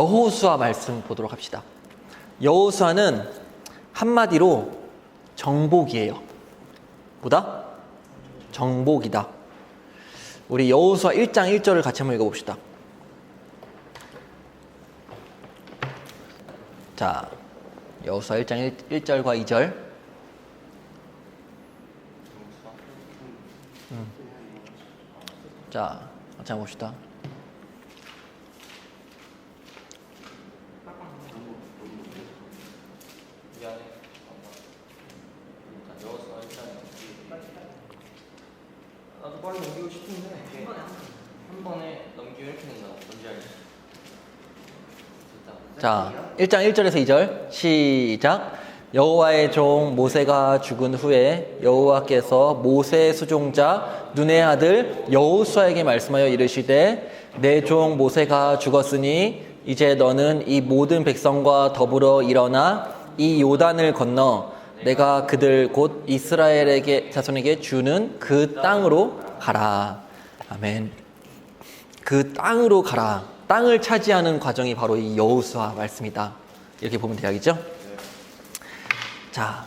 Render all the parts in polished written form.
여호수아 말씀 보도록 합시다. 여호수아는 한마디로 정복이에요. 뭐다? 정복이다. 우리 여호수아 1장 1절을 같이 한번 읽어봅시다. 자, 여호수아 1장 1절과 2절. 자, 같이 한번 봅시다. 나도 빨리 넘기고 싶은데 한 번에 넘기고 이렇게 된다. 뭔지 알지? 자, 1장 1절에서 2절 시작. 여호와의 종 모세가 죽은 후에 여호와께서 모세의 수종자 눈의 아들 여호수아에게 말씀하여 이르시되 내 종 모세가 죽었으니 이제 너는 이 모든 백성과 더불어 일어나 이 요단을 건너 내가 그들 곧 이스라엘에게 자손에게 주는 그 땅으로 가라. 아멘. 그 땅으로 가라. 땅을 차지하는 과정이 바로 이 여호수아 말씀이다. 이렇게 보면 되겠죠? 자,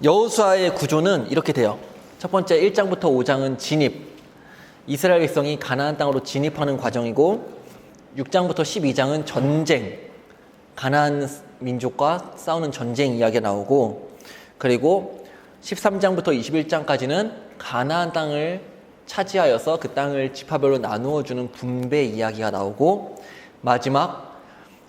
여호수아의 구조는 이렇게 돼요. 첫 번째 1장부터 5장은 진입. 이스라엘 백성이 가나안 땅으로 진입하는 과정이고 6장부터 12장은 전쟁. 가나안 민족과 싸우는 전쟁 이야기가 나오고 그리고 13장부터 21장까지는 가나안 땅을 차지하여서 그 땅을 지파별로 나누어 주는 분배 이야기가 나오고 마지막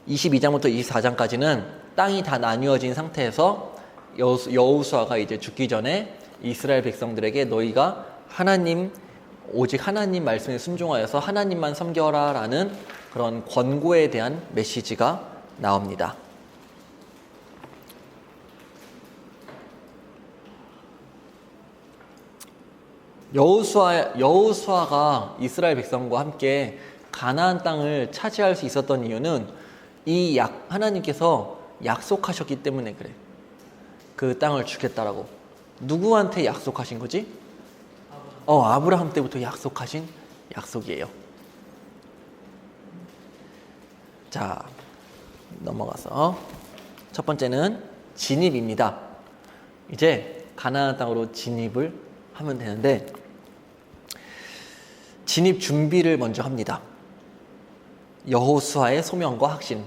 22장부터 24장까지는 땅이 다 나뉘어진 상태에서 여호수아가 이제 죽기 전에 이스라엘 백성들에게 너희가 오직 하나님 말씀에 순종하여서 하나님만 섬겨라라는 그런 권고에 대한 메시지가 나옵니다. 여호수아가 이스라엘 백성과 함께 가나안 땅을 차지할 수 있었던 이유는 하나님께서 약속하셨기 때문에 그래. 그 땅을 주겠다라고. 누구한테 약속하신 거지? 아브라함 때부터 약속하신 약속이에요. 자, 넘어가서 첫 번째는 진입입니다. 이제 가나안 땅으로 진입을 하면 되는데 진입 준비를 먼저 합니다. 여호수아의 소명과 확신.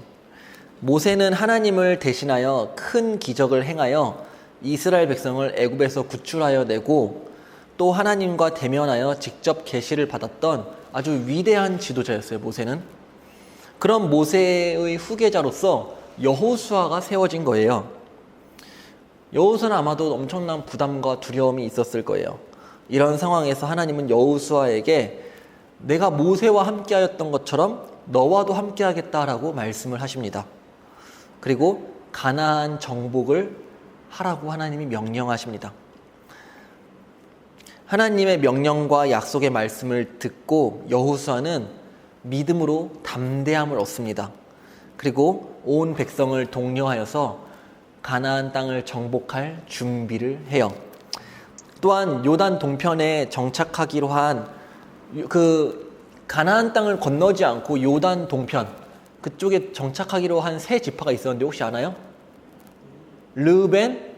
모세는 하나님을 대신하여 큰 기적을 행하여 이스라엘 백성을 애굽에서 구출하여 내고 또 하나님과 대면하여 직접 계시를 받았던 아주 위대한 지도자였어요. 모세는. 그런 모세의 후계자로서 여호수아가 세워진 거예요. 여호수아는 아마도 엄청난 부담과 두려움이 있었을 거예요. 이런 상황에서 하나님은 여호수아에게 내가 모세와 함께하였던 것처럼 너와도 함께하겠다라고 말씀을 하십니다. 그리고 가나안 정복을 하라고 하나님이 명령하십니다. 하나님의 명령과 약속의 말씀을 듣고 여호수아는 믿음으로 담대함을 얻습니다. 그리고 온 백성을 독려하여서 가나안 땅을 정복할 준비를 해요. 또한 요단 동편에 정착하기로 한 그 가나안 땅을 건너지 않고 요단 동편 그쪽에 정착하기로 한 세 지파가 있었는데 혹시 아나요? 르벤,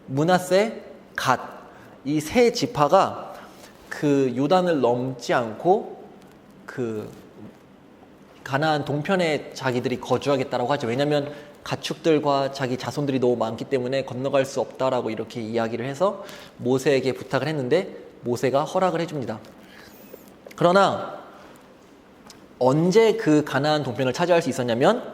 므낫세, 갓. 이 세 지파가 그 요단을 넘지 않고 그 가나안 동편에 자기들이 거주하겠다라고 하죠. 왜냐하면 가축들과 자기 자손들이 너무 많기 때문에 건너갈 수 없다라고 이렇게 이야기를 해서 모세에게 부탁을 했는데 모세가 허락을 해줍니다. 그러나 언제 그 가나안 동편을 차지할 수 있었냐면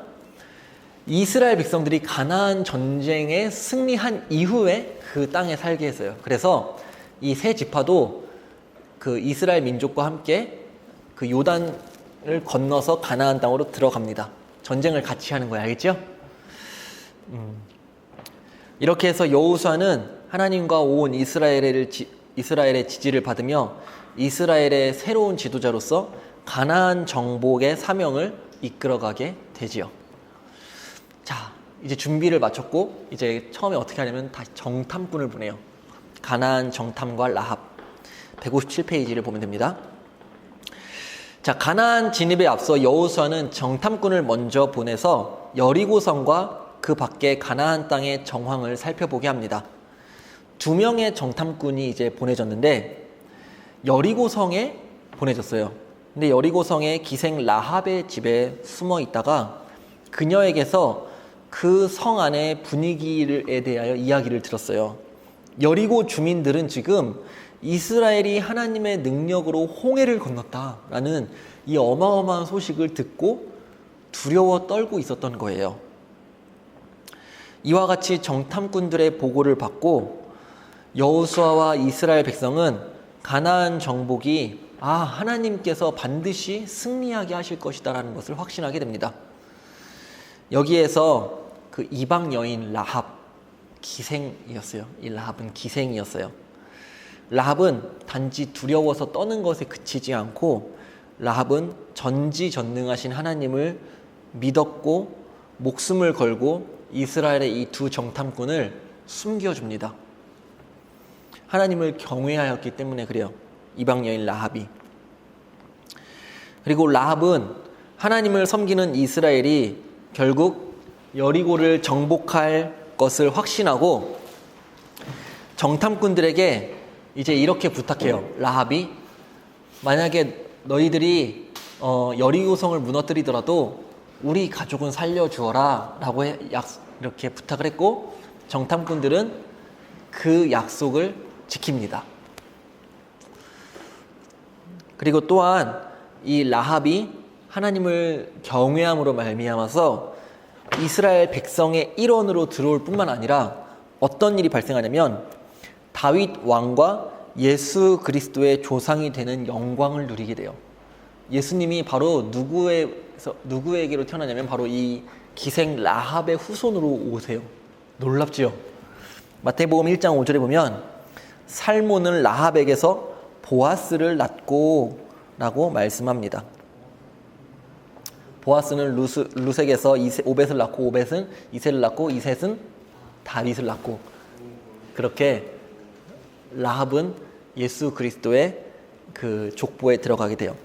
이스라엘 백성들이 가나안 전쟁에 승리한 이후에 그 땅에 살게 했어요. 그래서 이 세 지파도 그 이스라엘 민족과 함께 그 요단을 건너서 가나안 땅으로 들어갑니다. 전쟁을 같이 하는 거야. 알겠죠? 이렇게 해서 여호수아는 하나님과 온 이스라엘의 지지를 받으며 이스라엘의 새로운 지도자로서 가나안 정복의 사명을 이끌어가게 되지요. 자, 이제 준비를 마쳤고 이제 처음에 어떻게 하냐면 다시 정탐꾼을 보내요. 가나안 정탐과 라합 157페이지를 보면 됩니다. 자, 가나안 진입에 앞서 여호수아는 정탐꾼을 먼저 보내서 여리고성과 그 밖에 가나안 땅의 정황을 살펴보게 합니다. 2명의 정탐꾼이 이제 보내졌는데 여리고성에 보내졌어요. 근데 여리고성의 기생 라합의 집에 숨어 있다가 그녀에게서 그 성 안의 분위기에 대하여 이야기를 들었어요. 여리고 주민들은 지금 이스라엘이 하나님의 능력으로 홍해를 건넜다라는 이 어마어마한 소식을 듣고 두려워 떨고 있었던 거예요. 이와 같이 정탐꾼들의 보고를 받고 여호수아와 이스라엘 백성은 가나안 정복이 하나님께서 반드시 승리하게 하실 것이다라는 것을 확신하게 됩니다. 여기에서 그 이방 여인 라합 기생이었어요. 이 라합은 기생이었어요. 라합은 단지 두려워서 떠는 것에 그치지 않고 라합은 전지전능하신 하나님을 믿었고 목숨을 걸고 이스라엘의 이 2 정탐꾼을 숨겨줍니다. 하나님을 경외하였기 때문에 그래요. 이방 여인 라합이. 그리고 라합은 하나님을 섬기는 이스라엘이 결국 여리고를 정복할 것을 확신하고 정탐꾼들에게 이제 이렇게 부탁해요. 라합이 만약에 너희들이 여리고성을 무너뜨리더라도 우리 가족은 살려주어라 라고 이렇게 부탁을 했고 정탐꾼들은 그 약속을 지킵니다. 그리고 또한 이 라합이 하나님을 경외함으로 말미암아서 이스라엘 백성의 일원으로 들어올 뿐만 아니라 어떤 일이 발생하냐면 다윗 왕과 예수 그리스도의 조상이 되는 영광을 누리게 돼요. 예수님이 바로 누구에게로 태어나냐면 바로 이 기생 라합의 후손으로 오세요. 놀랍지요? 마태복음 1장 5절에 보면 살몬은 라합에게서 보아스를 낳고 라고 말씀합니다. 보아스는 루색에서 오벳을 낳고 오벳은 이셋을 낳고 이셋은 다윗을 낳고 그렇게 라합은 예수 그리스도의 그 족보에 들어가게 돼요.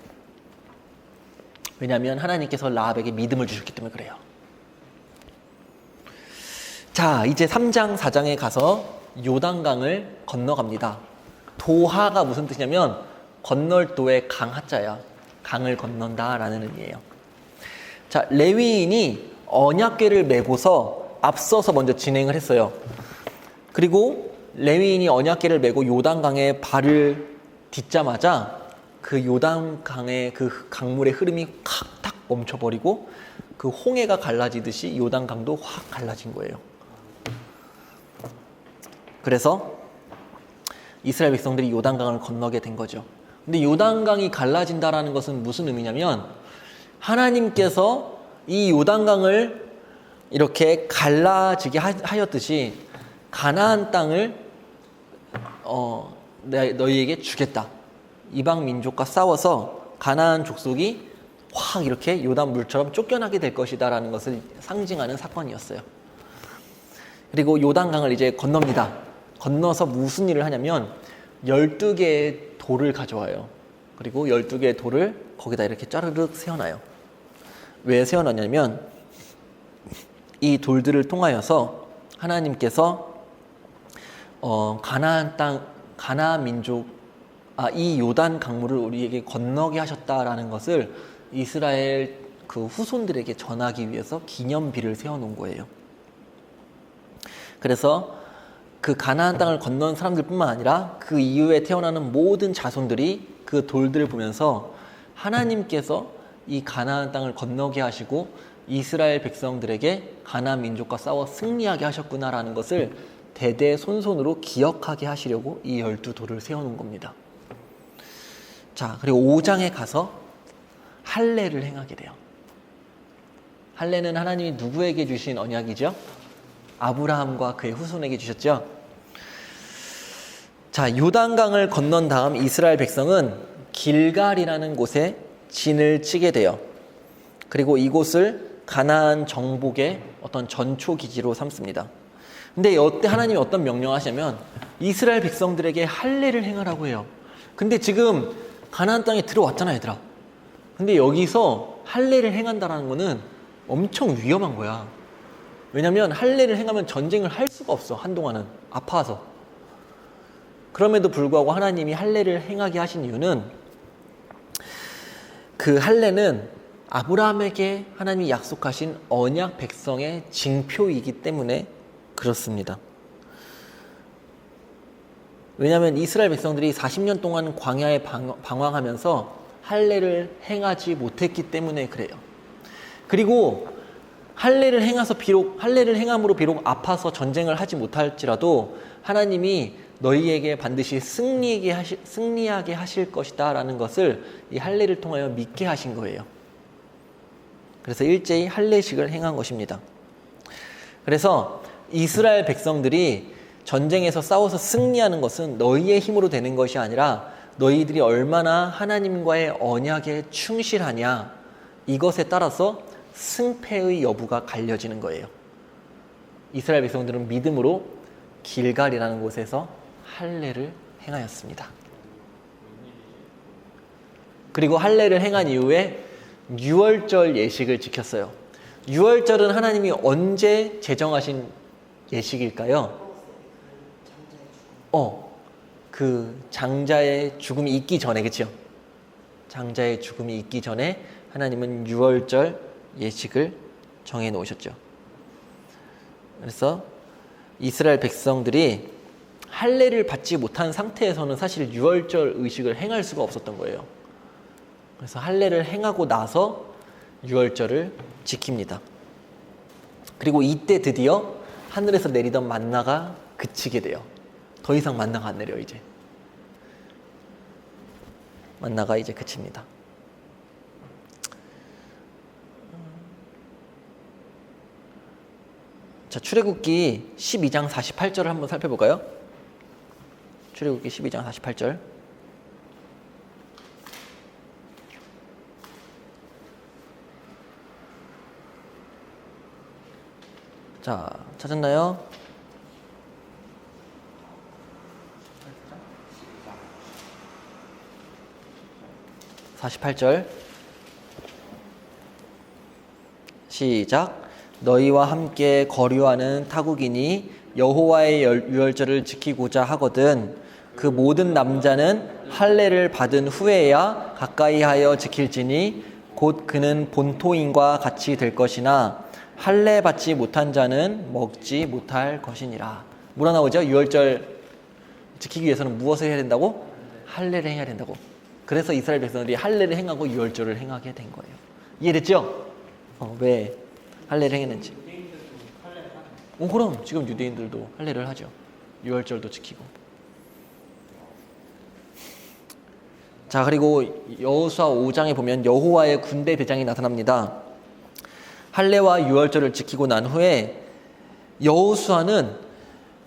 왜냐하면 하나님께서 라합에게 믿음을 주셨기 때문에 그래요. 자, 이제 3장 4장에 가서 요단강을 건너갑니다. 도하가 무슨 뜻이냐면 건널 도의 강하자야. 강을 건넌다라는 의미예요. 자, 레위인이 언약궤를 메고서 앞서서 먼저 진행을 했어요. 그리고 레위인이 언약궤를 메고 요단강에 발을 딛자마자 그 요단강의 그 강물의 흐름이 탁 멈춰버리고 그 홍해가 갈라지듯이 요단강도 확 갈라진 거예요. 그래서 이스라엘 백성들이 요단강을 건너게 된 거죠. 근데 요단강이 갈라진다라는 것은 무슨 의미냐면 하나님께서 이 요단강을 이렇게 갈라지게 하였듯이 가나안 땅을 너희에게 주겠다. 이방 민족과 싸워서 가나안 족속이 확 이렇게 요단 물처럼 쫓겨나게 될 것이다라는 것을 상징하는 사건이었어요. 그리고 요단강을 이제 건넙니다. 건너서 무슨 일을 하냐면 12개의 돌을 가져와요. 그리고 12개의 돌을 거기다 이렇게 짜르륵 세워놔요. 왜 세워놨냐면 이 돌들을 통하여서 하나님께서 가나안 땅, 가나안 민족, 이 요단 강물을 우리에게 건너게 하셨다라는 것을 이스라엘 그 후손들에게 전하기 위해서 기념비를 세워놓은 거예요. 그래서 그 가나안 땅을 건넌 사람들뿐만 아니라 그 이후에 태어나는 모든 자손들이 그 돌들을 보면서 하나님께서 이 가나안 땅을 건너게 하시고 이스라엘 백성들에게 가나안 민족과 싸워 승리하게 하셨구나라는 것을 대대손손으로 기억하게 하시려고 이 12돌을 세워놓은 겁니다. 자, 그리고 5장에 가서 할례를 행하게 돼요. 할례는 하나님이 누구에게 주신 언약이죠? 아브라함과 그의 후손에게 주셨죠. 자, 요단강을 건넌 다음 이스라엘 백성은 길갈이라는 곳에 진을 치게 돼요. 그리고 이곳을 가나안 정복의 어떤 전초 기지로 삼습니다. 근데 이때 하나님이 어떤 명령을 하시냐면 이스라엘 백성들에게 할례를 행하라고 해요. 근데 지금 가나안 땅에 들어왔잖아, 얘들아. 근데 여기서 할례를 행한다라는 거는 엄청 위험한 거야. 왜냐면 할례를 행하면 전쟁을 할 수가 없어. 한동안은 아파서. 그럼에도 불구하고 하나님이 할례를 행하게 하신 이유는 그 할례는 아브라함에게 하나님이 약속하신 언약 백성의 징표이기 때문에 그렇습니다. 왜냐하면 이스라엘 백성들이 40년 동안 광야에 방황하면서 할례를 행하지 못했기 때문에 그래요. 그리고 할례를 행함으로 비록 아파서 전쟁을 하지 못할지라도 하나님이 너희에게 반드시 승리하게 하실 것이다 라는 것을 이 할례를 통하여 믿게 하신 거예요. 그래서 일제히 할례식을 행한 것입니다. 그래서 이스라엘 백성들이 전쟁에서 싸워서 승리하는 것은 너희의 힘으로 되는 것이 아니라 너희들이 얼마나 하나님과의 언약에 충실하냐, 이것에 따라서 승패의 여부가 갈려지는 거예요. 이스라엘 백성들은 믿음으로 길갈이라는 곳에서 할례를 행하였습니다. 그리고 할례를 행한 이후에 유월절 예식을 지켰어요. 유월절은 하나님이 언제 제정하신 예식일까요? 그 장자의 죽음이 있기 전에, 그렇죠? 장자의 죽음이 있기 전에 하나님은 유월절 예식을 정해 놓으셨죠. 그래서 이스라엘 백성들이 할례를 받지 못한 상태에서는 사실 유월절 의식을 행할 수가 없었던 거예요. 그래서 할례를 행하고 나서 유월절을 지킵니다. 그리고 이때 드디어 하늘에서 내리던 만나가 그치게 돼요. 더 이상 만나가 안 내려. 이제 만나가 이제 그칩니다. 자, 출애굽기 12장 48절을 한번 살펴볼까요? 출애굽기 12장 48절. 자, 찾았나요? 48절 시작. 너희와 함께 거류하는 타국인이 여호와의 유월절을 지키고자 하거든 그 모든 남자는 할례를 받은 후에야 가까이 하여 지킬지니 곧 그는 본토인과 같이 될 것이나 할례 받지 못한 자는 먹지 못할 것이니라. 뭐라 나오죠? 유월절 지키기 위해서는 무엇을 해야 된다고? 할례를 행해야 된다고. 그래서 이스라엘 백성들이 할례를 행하고 유월절을 행하게 된 거예요. 이해됐죠? 왜 할례를 행했는지. 그럼 지금 유대인들도 할례를 하죠. 유월절도 지키고. 자, 그리고 여호수아 5장에 보면 여호와의 군대 대장이 나타납니다. 할례와 유월절을 지키고 난 후에 여호수아는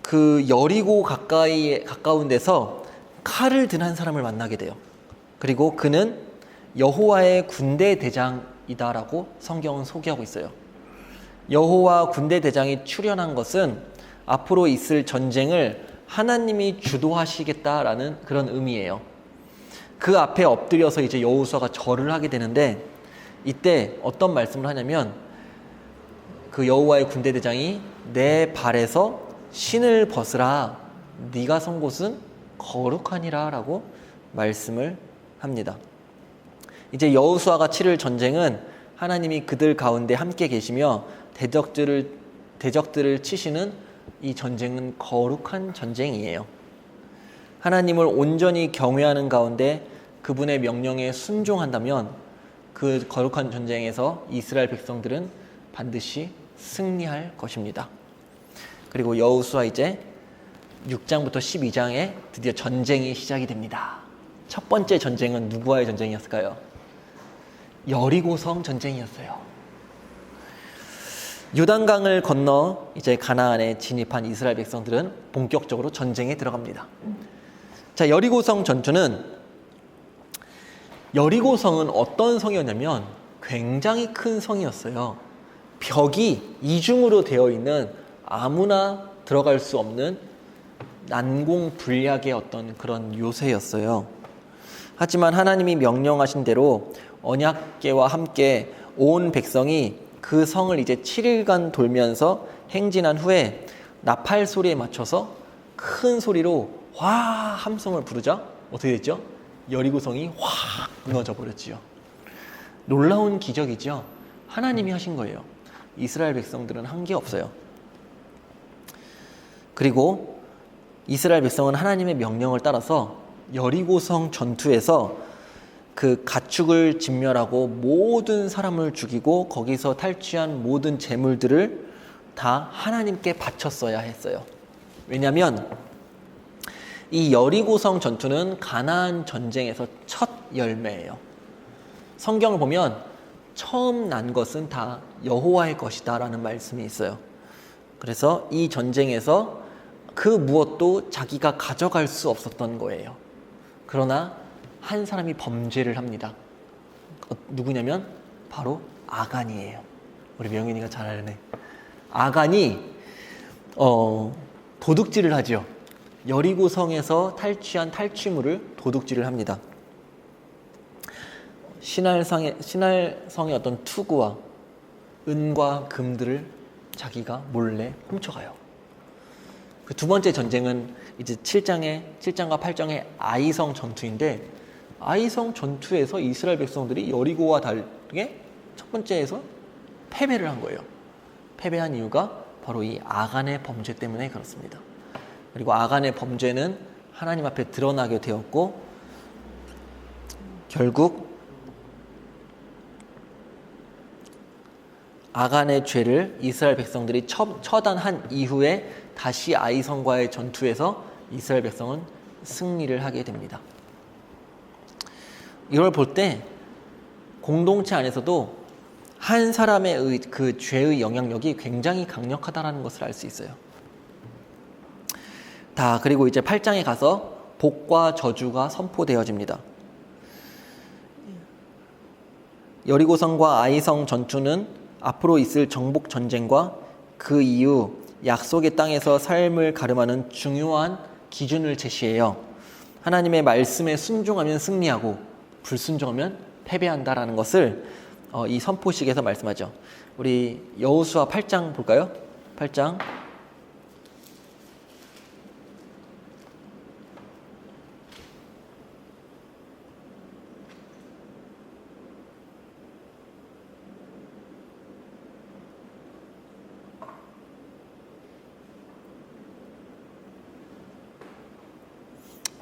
그 여리고 가까운 데서 칼을 든 한 사람을 만나게 돼요. 그리고 그는 여호와의 군대 대장이다라고 성경은 소개하고 있어요. 여호와 군대 대장이 출현한 것은 앞으로 있을 전쟁을 하나님이 주도하시겠다라는 그런 의미예요. 그 앞에 엎드려서 이제 여호수아가 절을 하게 되는데 이때 어떤 말씀을 하냐면 그 여호와의 군대 대장이 내 발에서 신을 벗으라 네가 선 곳은 거룩하니라 라고 말씀을 합니다. 이제 여호수아가 치를 전쟁은 하나님이 그들 가운데 함께 계시며 대적들을 치시는 이 전쟁은 거룩한 전쟁이에요. 하나님을 온전히 경외하는 가운데 그분의 명령에 순종한다면 그 거룩한 전쟁에서 이스라엘 백성들은 반드시 승리할 것입니다. 그리고 여호수아 이제 6장부터 12장에 드디어 전쟁이 시작이 됩니다. 첫 번째 전쟁은 누구와의 전쟁이었을까요? 여리고성 전쟁이었어요. 요단강을 건너 이제 가나안에 진입한 이스라엘 백성들은 본격적으로 전쟁에 들어갑니다. 자, 여리고성 전투는 여리고성은 어떤 성이었냐면 굉장히 큰 성이었어요. 벽이 이중으로 되어 있는 아무나 들어갈 수 없는 난공불락의 어떤 그런 요새였어요. 하지만 하나님이 명령하신 대로 언약궤와 함께 온 백성이 그 성을 이제 7일간 돌면서 행진한 후에 나팔 소리에 맞춰서 큰 소리로 와 함성을 부르자 어떻게 됐죠? 여리고성이 확 무너져 버렸지요. 놀라운 기적이죠. 하나님이 하신 거예요. 이스라엘 백성들은 한 게 없어요. 그리고 이스라엘 백성은 하나님의 명령을 따라서 여리고성 전투에서 그 가축을 진멸하고 모든 사람을 죽이고 거기서 탈취한 모든 재물들을 다 하나님께 바쳤어야 했어요. 왜냐하면 이 여리고성 전투는 가나안 전쟁에서 첫 열매예요. 성경을 보면 처음 난 것은 다 여호와의 것이다 라는 말씀이 있어요. 그래서 이 전쟁에서 그 무엇도 자기가 가져갈 수 없었던 거예요. 그러나 한 사람이 범죄를 합니다. 누구냐면 바로 아간이에요. 우리 명윤이가 잘 알네. 아간이 도둑질을 하죠. 여리고성에서 탈취한 탈취물을 도둑질을 합니다. 신할성의 어떤 투구와 은과 금들을 자기가 몰래 훔쳐가요. 그 두 번째 전쟁은 이제 7장과 8장의 아이성 전투인데, 아이성 전투에서 이스라엘 백성들이 여리고와 다르게 첫 번째에서 패배를 한 거예요. 패배한 이유가 바로 이 아간의 범죄 때문에 그렇습니다. 그리고 아간의 범죄는 하나님 앞에 드러나게 되었고, 결국 아간의 죄를 이스라엘 백성들이 처단한 이후에 다시 아이성과의 전투에서 이스라엘 백성은 승리를 하게 됩니다. 이걸 볼 때 공동체 안에서도 한 사람의 그 죄의 영향력이 굉장히 강력하다는 것을 알 수 있어요. 그리고 이제 8장에 가서 복과 저주가 선포되어집니다. 여리고성과 아이성 전투는 앞으로 있을 정복 전쟁과 그 이후 약속의 땅에서 삶을 가름하는 중요한 기준을 제시해요. 하나님의 말씀에 순종하면 승리하고 불순종하면 패배한다라는 것을 이 선포식에서 말씀하죠. 우리 여호수아 8장 볼까요? 8장.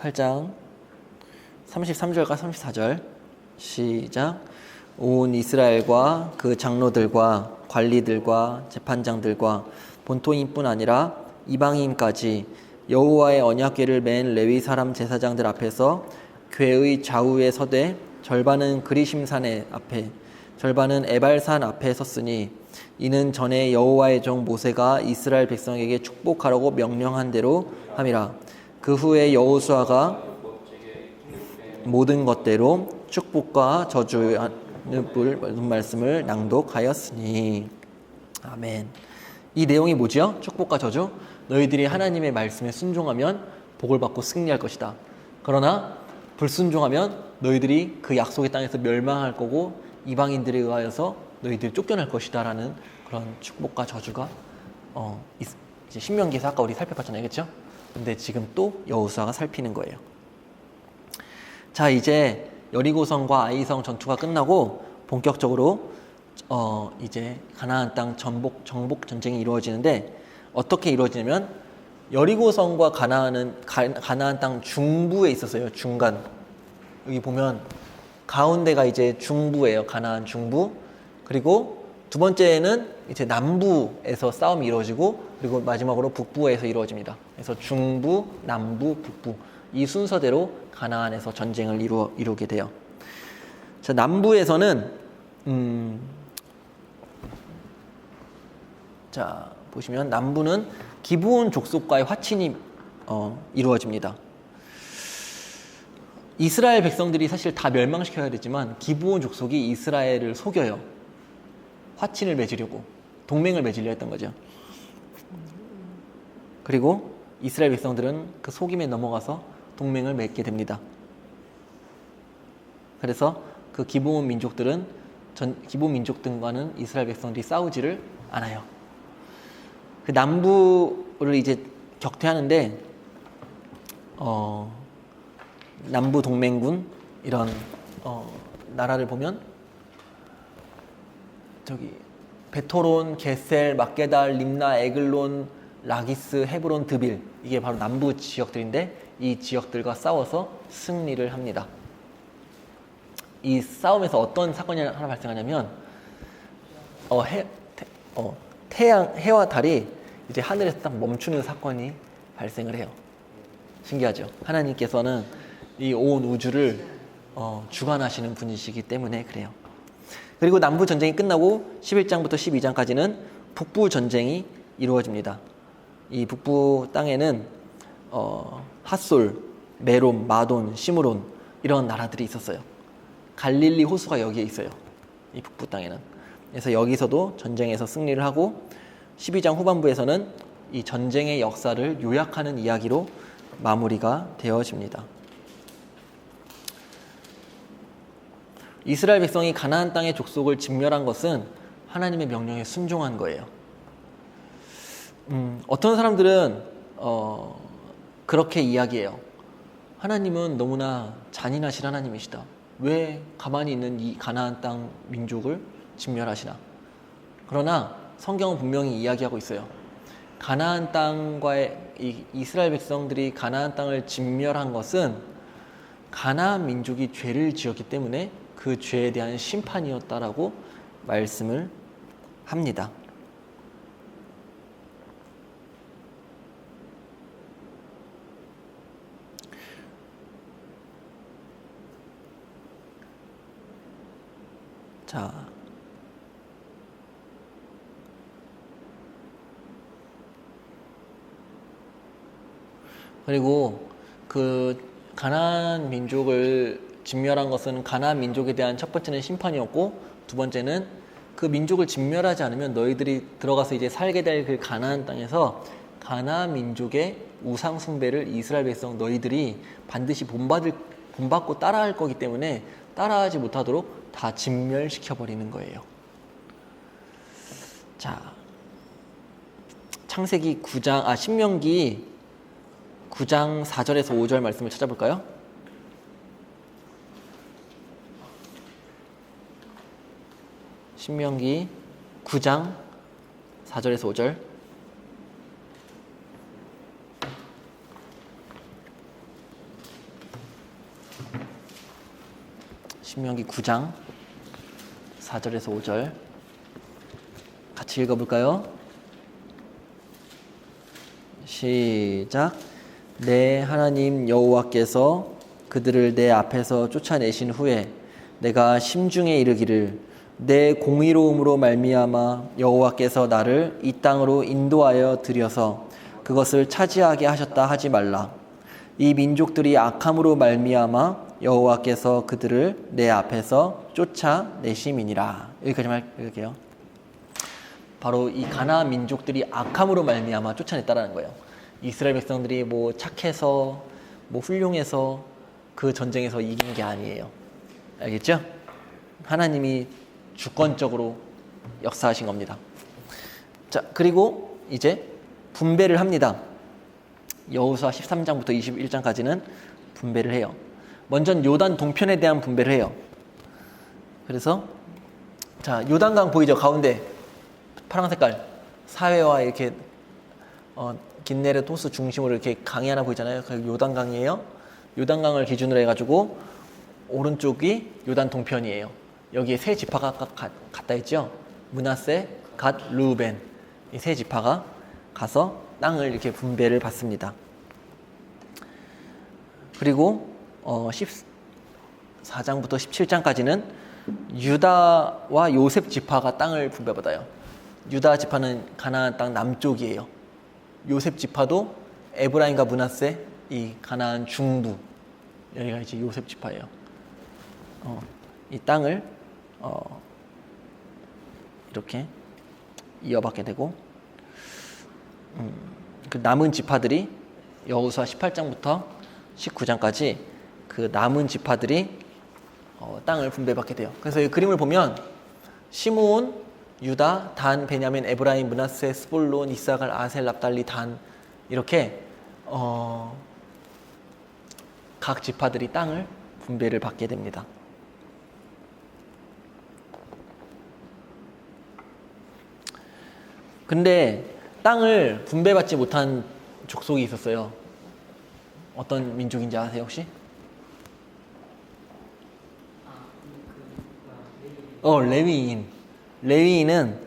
(8장) 33절과 34절 시작. 온 이스라엘과 그 장로들과 관리들과 재판장들과 본토인뿐 아니라 이방인까지 여호와의 언약궤를 맨 레위 사람 제사장들 앞에서 궤의 좌우에 서되 절반은 그리심산 앞에 절반은 에발산 앞에 섰으니 이는 전에 여호와의 종 모세가 이스라엘 백성에게 축복하라고 명령한 대로 함이라. 그 후에 여호수아가 모든 것대로 축복과 저주의 말씀을 낭독하였으니. 아멘. 이 내용이 뭐지요? 축복과 저주. 너희들이 하나님의 말씀에 순종하면 복을 받고 승리할 것이다. 그러나 불순종하면 너희들이 그 약속의 땅에서 멸망할 거고 이방인들에 의하여서 너희들이 쫓겨날 것이다 라는 그런 축복과 저주가 이제 신명기에서 아까 우리 살펴봤잖아요. 그렇죠? 근데 지금 또 여호수아가 살피는 거예요. 자, 이제 여리고성과 아이성 전투가 끝나고 본격적으로 이제 가나안 땅 정복 전쟁이 이루어지는데, 어떻게 이루어지냐면 여리고성과 가나안 땅 중부에 있었어요. 중간. 여기 보면 가운데가 이제 중부예요. 가나안 중부. 그리고 두 번째는 이제 남부에서 싸움이 이루어지고, 그리고 마지막으로 북부에서 이루어집니다. 그래서 중부, 남부, 북부 이 순서대로 가나안에서 전쟁을 이루게 돼요. 자, 남부에서는 자 보시면 남부는 기브온 족속과의 화친이 이루어집니다. 이스라엘 백성들이 사실 다 멸망시켜야 되지만 기브온 족속이 이스라엘을 속여요. 화친을 맺으려고, 동맹을 맺으려 했던 거죠. 그리고 이스라엘 백성들은 그 속임에 넘어가서 동맹을 맺게 됩니다. 그래서 그 기본 민족들은 기본 민족들과는 이스라엘 백성들이 싸우지를 않아요. 그 남부를 이제 격퇴하는데 남부 동맹군 이런 나라를 보면 저기 베토론, 게셀, 막게달, 림나, 에글론, 라기스, 헤브론, 드빌 이게 바로 남부 지역들인데 이 지역들과 싸워서 승리를 합니다. 이 싸움에서 어떤 사건이 하나 발생하냐면 해와 달이 이제 하늘에서 딱 멈추는 사건이 발생을 해요. 신기하죠? 하나님께서는 이 온 우주를 주관하시는 분이시기 때문에 그래요. 그리고 남부 전쟁이 끝나고 11장부터 12장까지는 북부 전쟁이 이루어집니다. 이 북부 땅에는 핫솔, 메롬, 마돈, 시므론 이런 나라들이 있었어요. 갈릴리 호수가 여기에 있어요. 이 북부 땅에는. 그래서 여기서도 전쟁에서 승리를 하고 12장 후반부에서는 이 전쟁의 역사를 요약하는 이야기로 마무리가 되어집니다. 이스라엘 백성이 가나안 땅의 족속을 진멸한 것은 하나님의 명령에 순종한 거예요. 어떤 사람들은 그렇게 이야기해요. 하나님은 너무나 잔인하신 하나님이시다. 왜 가만히 있는 이 가나안 땅 민족을 진멸하시나? 그러나 성경은 분명히 이야기하고 있어요. 가나안 땅과의 이스라엘 백성들이 가나안 땅을 진멸한 것은 가나안 민족이 죄를 지었기 때문에 그 죄에 대한 심판이었다라고 말씀을 합니다. 자, 그리고 그 가나안 민족을 진멸한 것은 가나안 민족에 대한 첫 번째는 심판이었고 두 번째는 그 민족을 진멸하지 않으면 너희들이 들어가서 이제 살게 될 그 가나안 땅에서 가나안 민족의 우상 숭배를 이스라엘 백성 너희들이 반드시 본받고 따라할 거기 때문에 따라하지 못하도록 다 진멸시켜 버리는 거예요. 자, 신명기 9장 4절에서 5절 말씀을 찾아볼까요? 신명기 9장 4절에서 5절. 신명기 9장 4절에서 5절 같이 읽어볼까요? 시작. 내 하나님 여호와께서 그들을 내 앞에서 쫓아내신 후에 내가 심중에 이르기를 내 공의로움으로 말미암아 여호와께서 나를 이 땅으로 인도하여 들여서 그것을 차지하게 하셨다 하지 말라. 이 민족들이 악함으로 말미암아 여호와께서 그들을 내 앞에서 쫓아내심이니라. 여기까지만 읽을게요. 바로 이 가나안 민족들이 악함으로 말미암아 쫓아냈다라는 거예요. 이스라엘 백성들이 뭐 착해서 뭐 훌륭해서 그 전쟁에서 이긴 게 아니에요. 알겠죠? 하나님이 주권적으로 역사하신 겁니다. 자, 그리고 이제 분배를 합니다. 여호수아 13장부터 21장까지는 분배를 해요. 먼저 요단 동편에 대한 분배를 해요. 그래서 자, 요단강 보이죠? 가운데 파란 색깔 사회와 이렇게 긴네렛 호수 중심으로 이렇게 강이 하나 보이잖아요. 그 요단강이에요. 요단강을 기준으로 해가지고 오른쪽이 요단 동편이에요. 여기에 세 지파가 갔다 했죠. 므낫세, 갓, 르우벤 이 세 지파가 가서 땅을 이렇게 분배를 받습니다. 그리고 14장부터 17장까지는 유다와 요셉 지파가 땅을 분배받아요. 유다 지파는 가나안 땅 남쪽이에요. 요셉 지파도 에브라임과 므낫세 이 가나안 중부 여기가 이제 요셉 지파예요. 이 땅을 이렇게 이어받게 되고 그 남은 지파들이 여호수아 18장부터 19장까지 그 남은 지파들이 땅을 분배받게 돼요. 그래서 이 그림을 보면 시므온, 유다, 단, 베냐민, 에브라임, 므낫세, 스볼론, 이사갈, 아셀, 납달리, 단 이렇게 각 지파들이 땅을 분배를 받게 됩니다. 근데 땅을 분배받지 못한 족속이 있었어요. 어떤 민족인지 아세요 혹시? 레위인. 레위인은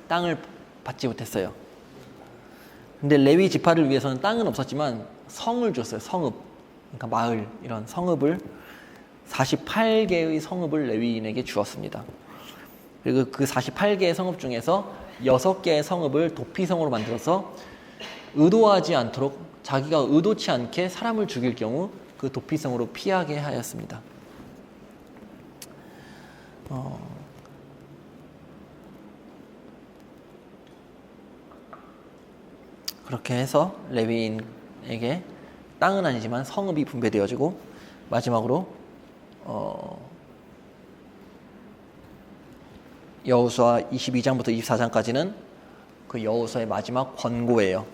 땅을 받지 못했어요. 근데 레위 지파를 위해서는 땅은 없었지만 성을 줬어요. 성읍. 그러니까 마을 이런 성읍을 48개의 성읍을 레위인에게 주었습니다. 그리고 그 48개의 성읍 중에서 6개의 성읍을 도피성으로 만들어서 의도하지 않도록 자기가 의도치 않게 사람을 죽일 경우 그 도피성으로 피하게 하였습니다. 그렇게 해서 레위인에게 땅은 아니지만 성읍이 분배되어지고 마지막으로 여호수아 22장부터 24장까지는 그 여호수아의 마지막 권고예요.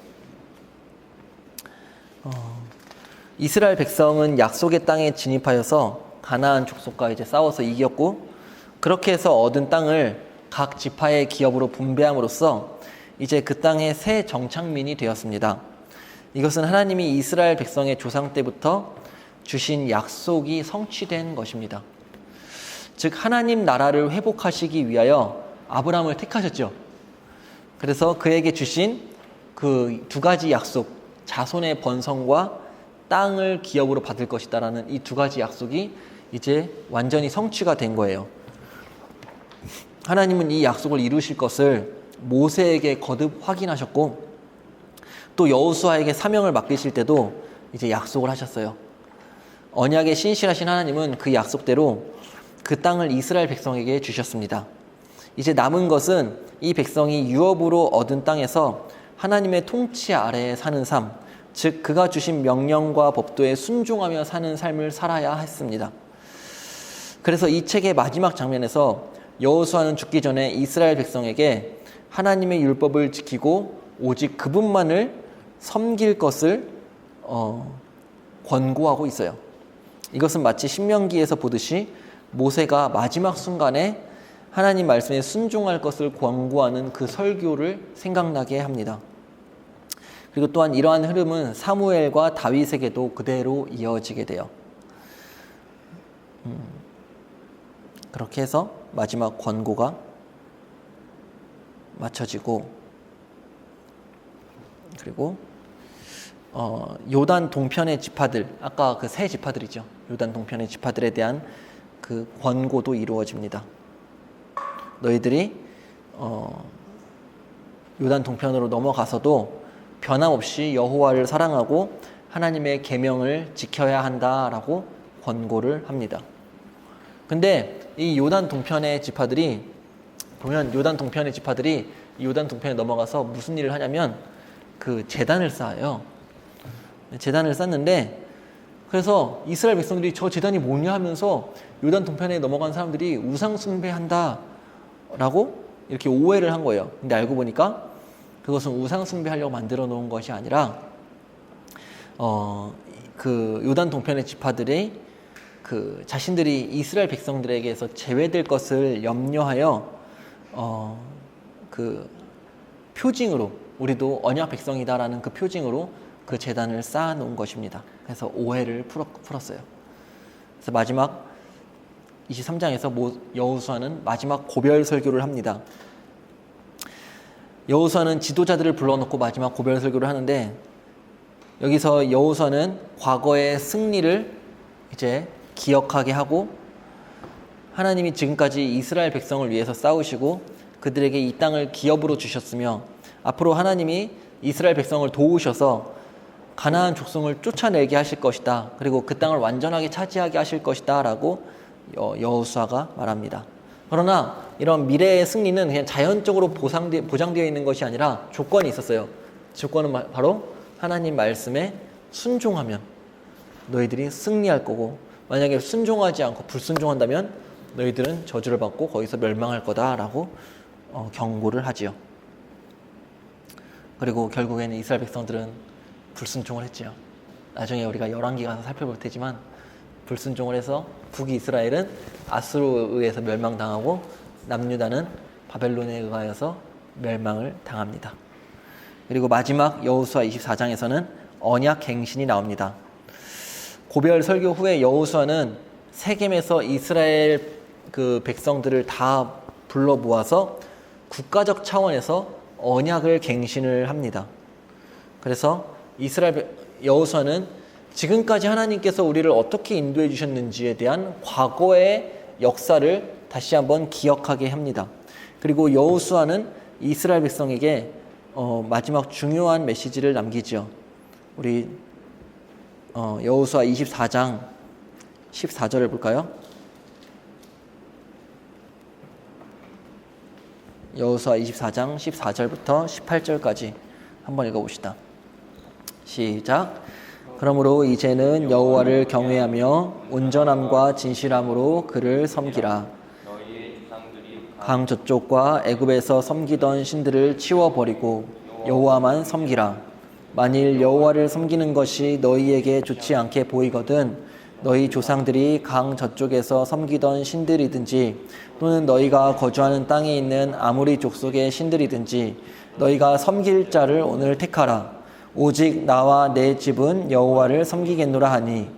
이스라엘 백성은 약속의 땅에 진입하여서 가나안 족속과 이제 싸워서 이겼고 그렇게 해서 얻은 땅을 각 지파의 기업으로 분배함으로써 이제 그 땅의 새 정착민이 되었습니다. 이것은 하나님이 이스라엘 백성의 조상 때부터 주신 약속이 성취된 것입니다. 즉 하나님 나라를 회복하시기 위하여 아브라함을 택하셨죠. 그래서 그에게 주신 그 두 가지 약속, 자손의 번성과 땅을 기업으로 받을 것이다라는 이 두 가지 약속이 이제 완전히 성취가 된 거예요. 하나님은 이 약속을 이루실 것을 모세에게 거듭 확인하셨고 또 여호수아에게 사명을 맡기실 때도 이제 약속을 하셨어요. 언약에 신실하신 하나님은 그 약속대로 그 땅을 이스라엘 백성에게 주셨습니다. 이제 남은 것은 이 백성이 유업으로 얻은 땅에서 하나님의 통치 아래에 사는 삶, 즉 그가 주신 명령과 법도에 순종하며 사는 삶을 살아야 했습니다. 그래서 이 책의 마지막 장면에서 여호수아는 죽기 전에 이스라엘 백성에게 하나님의 율법을 지키고 오직 그분만을 섬길 것을 권고하고 있어요. 이것은 마치 신명기에서 보듯이 모세가 마지막 순간에 하나님 말씀에 순종할 것을 권고하는 그 설교를 생각나게 합니다. 그리고 또한 이러한 흐름은 사무엘과 다윗에게도 그대로 이어지게 돼요. 그렇게 해서 마지막 권고가 마쳐지고 그리고 요단 동편의 지파들, 아까 그 세 지파들이죠. 요단 동편의 지파들에 대한 그 권고도 이루어집니다. 너희들이 요단 동편으로 넘어가서도 변함없이 여호와를 사랑하고 하나님의 계명을 지켜야 한다라고 권고를 합니다. 근데 이 요단 동편의 지파들이 보면 요단 동편의 지파들이 요단 동편에 넘어가서 무슨 일을 하냐면 그 제단을 쌓아요. 제단을 쌓는데 그래서 이스라엘 백성들이 저 제단이 뭐냐 하면서 요단 동편에 넘어간 사람들이 우상 숭배한다라고 이렇게 오해를 한 거예요. 근데 알고 보니까 그것은 우상 숭배하려고 만들어 놓은 것이 아니라 그 요단 동편의 지파들이 그 자신들이 이스라엘 백성들에게서 제외될 것을 염려하여 그 표징으로 우리도 언약 백성이다라는 그 표징으로 그 제단을 쌓아 놓은 것입니다. 그래서 오해를 풀었어요. 그래서 마지막 23장에서 여호수아는 마지막 고별 설교를 합니다. 여호수아는 지도자들을 불러놓고 마지막 고별 설교를 하는데 여기서 여호수아는 과거의 승리를 이제 기억하게 하고 하나님이 지금까지 이스라엘 백성을 위해서 싸우시고 그들에게 이 땅을 기업으로 주셨으며 앞으로 하나님이 이스라엘 백성을 도우셔서 가나안 족속을 쫓아내게 하실 것이다. 그리고 그 땅을 완전하게 차지하게 하실 것이다 라고 여호수아가 말합니다. 그러나 이런 미래의 승리는 그냥 자연적으로 보장되어 있는 것이 아니라 조건이 있었어요. 조건은 바로 하나님 말씀에 순종하면 너희들이 승리할 거고 만약에 순종하지 않고 불순종한다면 너희들은 저주를 받고 거기서 멸망할 거다라고 경고를 하지요. 그리고 결국에는 이스라엘 백성들은 불순종을 했지요. 나중에 우리가 열왕기 가서 살펴볼 테지만 불순종을 해서 북이스라엘은 아수르에 의해서 멸망당하고 남유다는 바벨론에 의하여서 멸망을 당합니다. 그리고 마지막 여호수아 24장에서는 언약 갱신이 나옵니다. 고별 설교 후에 여호수아는 세겜에서 이스라엘 그 백성들을 다 불러 모아서 국가적 차원에서 언약을 갱신을 합니다. 그래서 여호수아는 지금까지 하나님께서 우리를 어떻게 인도해 주셨는지에 대한 과거의 역사를 다시 한번 기억하게 합니다. 그리고 여호수아는 이스라엘 백성에게 마지막 중요한 메시지를 남기죠. 우리 여호수아 24장 14절을 볼까요? 여호수아 24장 14절부터 18절까지 한번 읽어봅시다. 시작. 그러므로 이제는 여호와를 경외하며 온전함과 진실함으로 그를 섬기라. 강 저쪽과 애굽에서 섬기던 신들을 치워버리고 여호와만 섬기라. 만일 여호와를 섬기는 것이 너희에게 좋지 않게 보이거든 너희 조상들이 강 저쪽에서 섬기던 신들이든지 또는 너희가 거주하는 땅에 있는 아무리 족속의 신들이든지 너희가 섬길 자를 오늘 택하라. 오직 나와 내 집은 여호와를 섬기겠노라 하니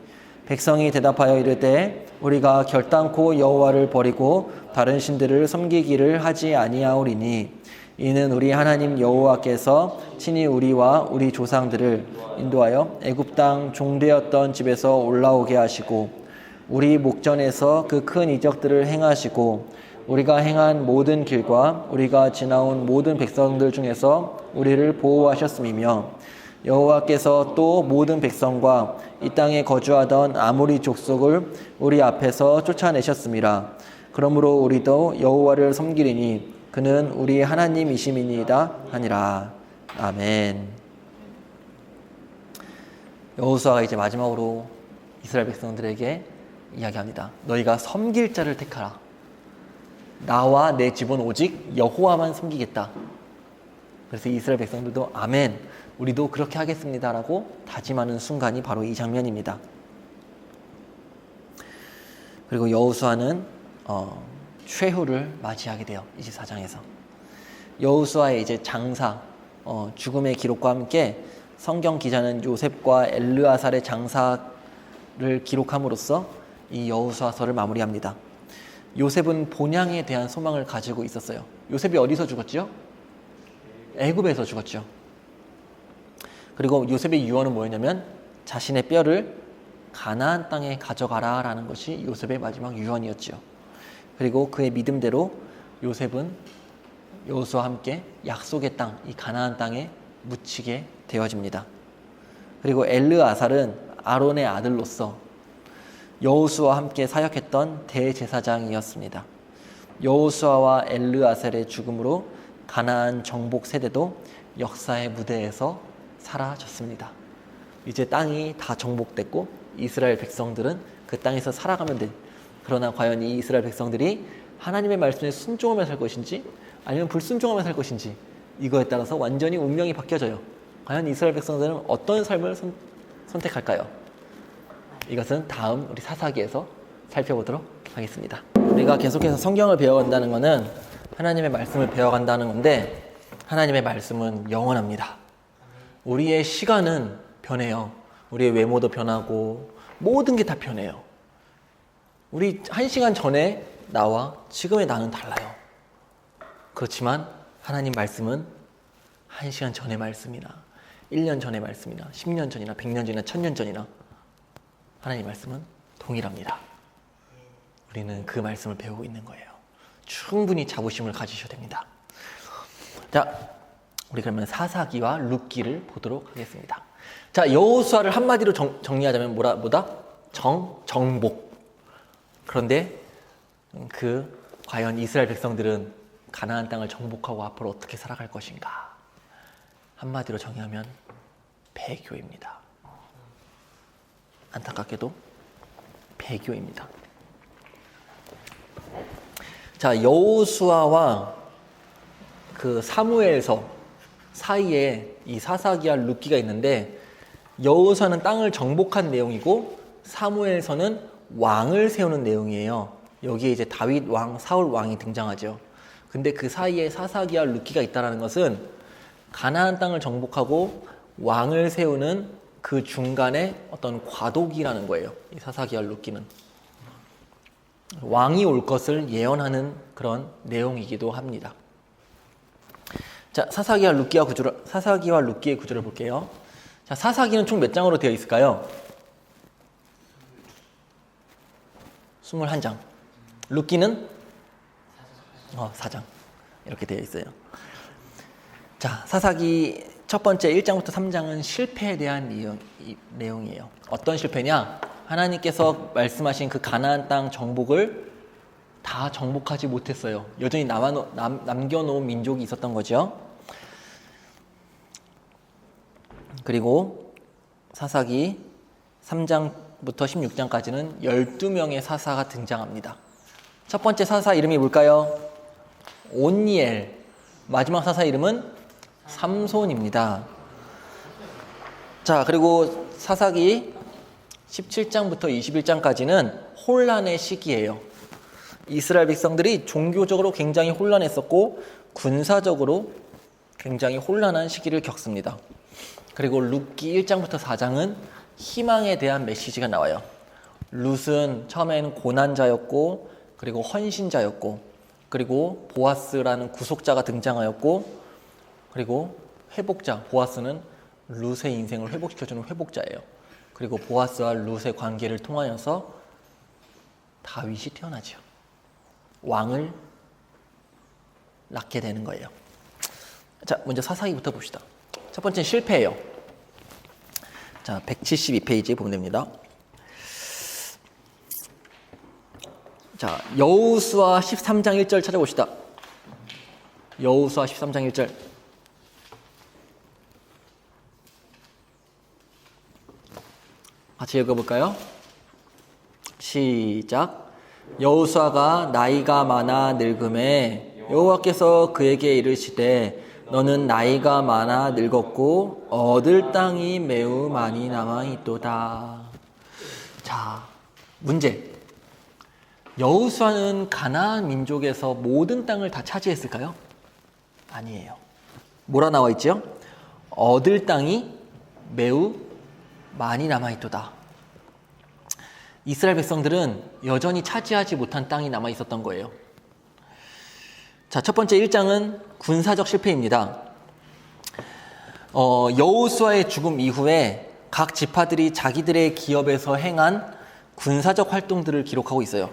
백성이 대답하여 이르되 우리가 결단코 여호와를 버리고 다른 신들을 섬기기를 하지 아니하오리니 이는 우리 하나님 여호와께서 친히 우리와 우리 조상들을 인도하여 애굽 땅 종되었던 집에서 올라오게 하시고 우리 목전에서 그 큰 이적들을 행하시고 우리가 행한 모든 길과 우리가 지나온 모든 백성들 중에서 우리를 보호하셨음이며 여호와께서 또 모든 백성과 이 땅에 거주하던 아모리 족속을 우리 앞에서 쫓아내셨음이라. 그러므로 우리도 여호와를 섬기리니 그는 우리 하나님이심이니이다 하니라. 아멘. 여호수아가 이제 마지막으로 이스라엘 백성들에게 이야기합니다. 너희가 섬길 자를 택하라. 나와 내 집은 오직 여호와만 섬기겠다. 그래서 이스라엘 백성들도 아멘, 우리도 그렇게 하겠습니다라고 다짐하는 순간이 바로 이 장면입니다. 그리고 여호수아는 최후를 맞이하게 돼요. 24장에서 여호수아의 이제 장사, 죽음의 기록과 함께 성경 기자는 요셉과 엘르아살의 장사를 기록함으로써 이 여호수아서를 마무리합니다. 요셉은 본향에 대한 소망을 가지고 있었어요. 요셉이 어디서 죽었죠? 애굽에서 죽었죠. 그리고 요셉의 유언은 뭐였냐면 자신의 뼈를 가나안 땅에 가져가라 라는 것이 요셉의 마지막 유언이었죠. 그리고 그의 믿음대로 요셉은 여호수아와 함께 약속의 땅, 이 가나안 땅에 묻히게 되어집니다. 그리고 엘르아살은 아론의 아들로서 여호수아와 함께 사역했던 대제사장이었습니다. 여호수아와 엘르아살의 죽음으로 가나안 정복 세대도 역사의 무대에서 사라졌습니다. 이제 땅이 다 정복됐고 이스라엘 백성들은 그 땅에서 살아가면 돼. 그러나 과연 이 이스라엘 백성들이 하나님의 말씀에 순종하며 살 것인지 아니면 불순종하며 살 것인지 이거에 따라서 완전히 운명이 바뀌어져요. 과연 이스라엘 백성들은 어떤 삶을 선택할까요? 이것은 다음 우리 사사기에서 살펴보도록 하겠습니다. 우리가 계속해서 성경을 배워간다는 것은 하나님의 말씀을 배워간다는 건데 하나님의 말씀은 영원합니다. 우리의 시간은 변해요. 우리의 외모도 변하고 모든 게 다 변해요. 우리 1시간 전에 나와 지금의 나는 달라요. 그렇지만 하나님 말씀은 1시간 전의 말씀이나 1년 전의 말씀이나 10년 전이나 100년 전이나 1000년 전이나 하나님 말씀은 동일합니다. 우리는 그 말씀을 배우고 있는 거예요. 충분히 자부심을 가지셔야 됩니다. 자, 우리 그러면 사사기와 룻기를 보도록 하겠습니다. 자, 여호수아를 한마디로 정리하자면 뭐다? 정복. 그런데 과연 이스라엘 백성들은 가나안 땅을 정복하고 앞으로 어떻게 살아갈 것인가? 한마디로 정의하면 배교입니다. 안타깝게도 배교입니다. 자, 여호수아와 그 사무엘서 사이에 이 사사기와 룻기가 있는데, 여호수아는 땅을 정복한 내용이고 사무엘서는 왕을 세우는 내용이에요. 여기에 이제 다윗 왕, 사울 왕이 등장하죠. 근데 그 사이에 사사기와 룻기가 있다는 것은 가나안 땅을 정복하고 왕을 세우는 그 중간에 어떤 과도기라는 거예요. 이 사사기와 룻기는 왕이 올 것을 예언하는 그런 내용이기도 합니다. 자, 사사기와 룻기의 구조를 볼게요. 자, 사사기는 총 몇 장으로 되어 있을까요? 21장. 룻기는 4장. 이렇게 되어 있어요. 자, 사사기 첫 번째 1장부터 3장은 실패에 대한 내용이에요. 어떤 실패냐? 하나님께서 말씀하신 그 가나안 땅 정복을 다 정복하지 못했어요. 여전히 남겨놓은 민족이 있었던 거죠. 그리고 사사기 3장부터 16장까지는 12명의 사사가 등장합니다. 첫 번째 사사 이름이 뭘까요? 온니엘. 마지막 사사 이름은 삼손입니다. 자, 그리고 사사기 17장부터 21장까지는 혼란의 시기예요. 이스라엘 백성들이 종교적으로 굉장히 혼란했었고 군사적으로 굉장히 혼란한 시기를 겪습니다. 그리고 룻기 1장부터 4장은 희망에 대한 메시지가 나와요. 룻은 처음에는 고난자였고, 그리고 헌신자였고, 그리고 보아스라는 구속자가 등장하였고, 그리고 회복자, 보아스는 룻의 인생을 회복시켜주는 회복자예요. 그리고 보아스와 룻의 관계를 통하여서 다윗이 태어나죠. 왕을 낳게 되는 거예요. 자, 먼저 사사기부터 봅시다. 첫 번째는 실패예요. 자, 172페이지에 보면 됩니다. 자, 여호수아 13장 1절 찾아봅시다. 여호수아 13장 1절. 같이 읽어볼까요? 시작. 여호수아가 나이가 많아 늙음에 여호와께서 그에게 이르시되 너는 나이가 많아 늙었고 얻을 땅이 매우 많이 남아있도다. 자, 문제. 여호수아는 가나안 민족에서 모든 땅을 다 차지했을까요? 아니에요. 뭐라 나와 있죠? 얻을 땅이 매우 많이 남아있도다. 이스라엘 백성들은 여전히 차지하지 못한 땅이 남아있었던 거예요. 자, 첫 번째 1장은 군사적 실패입니다. 여호수아의 죽음 이후에 각 지파들이 자기들의 기업에서 행한 군사적 활동들을 기록하고 있어요.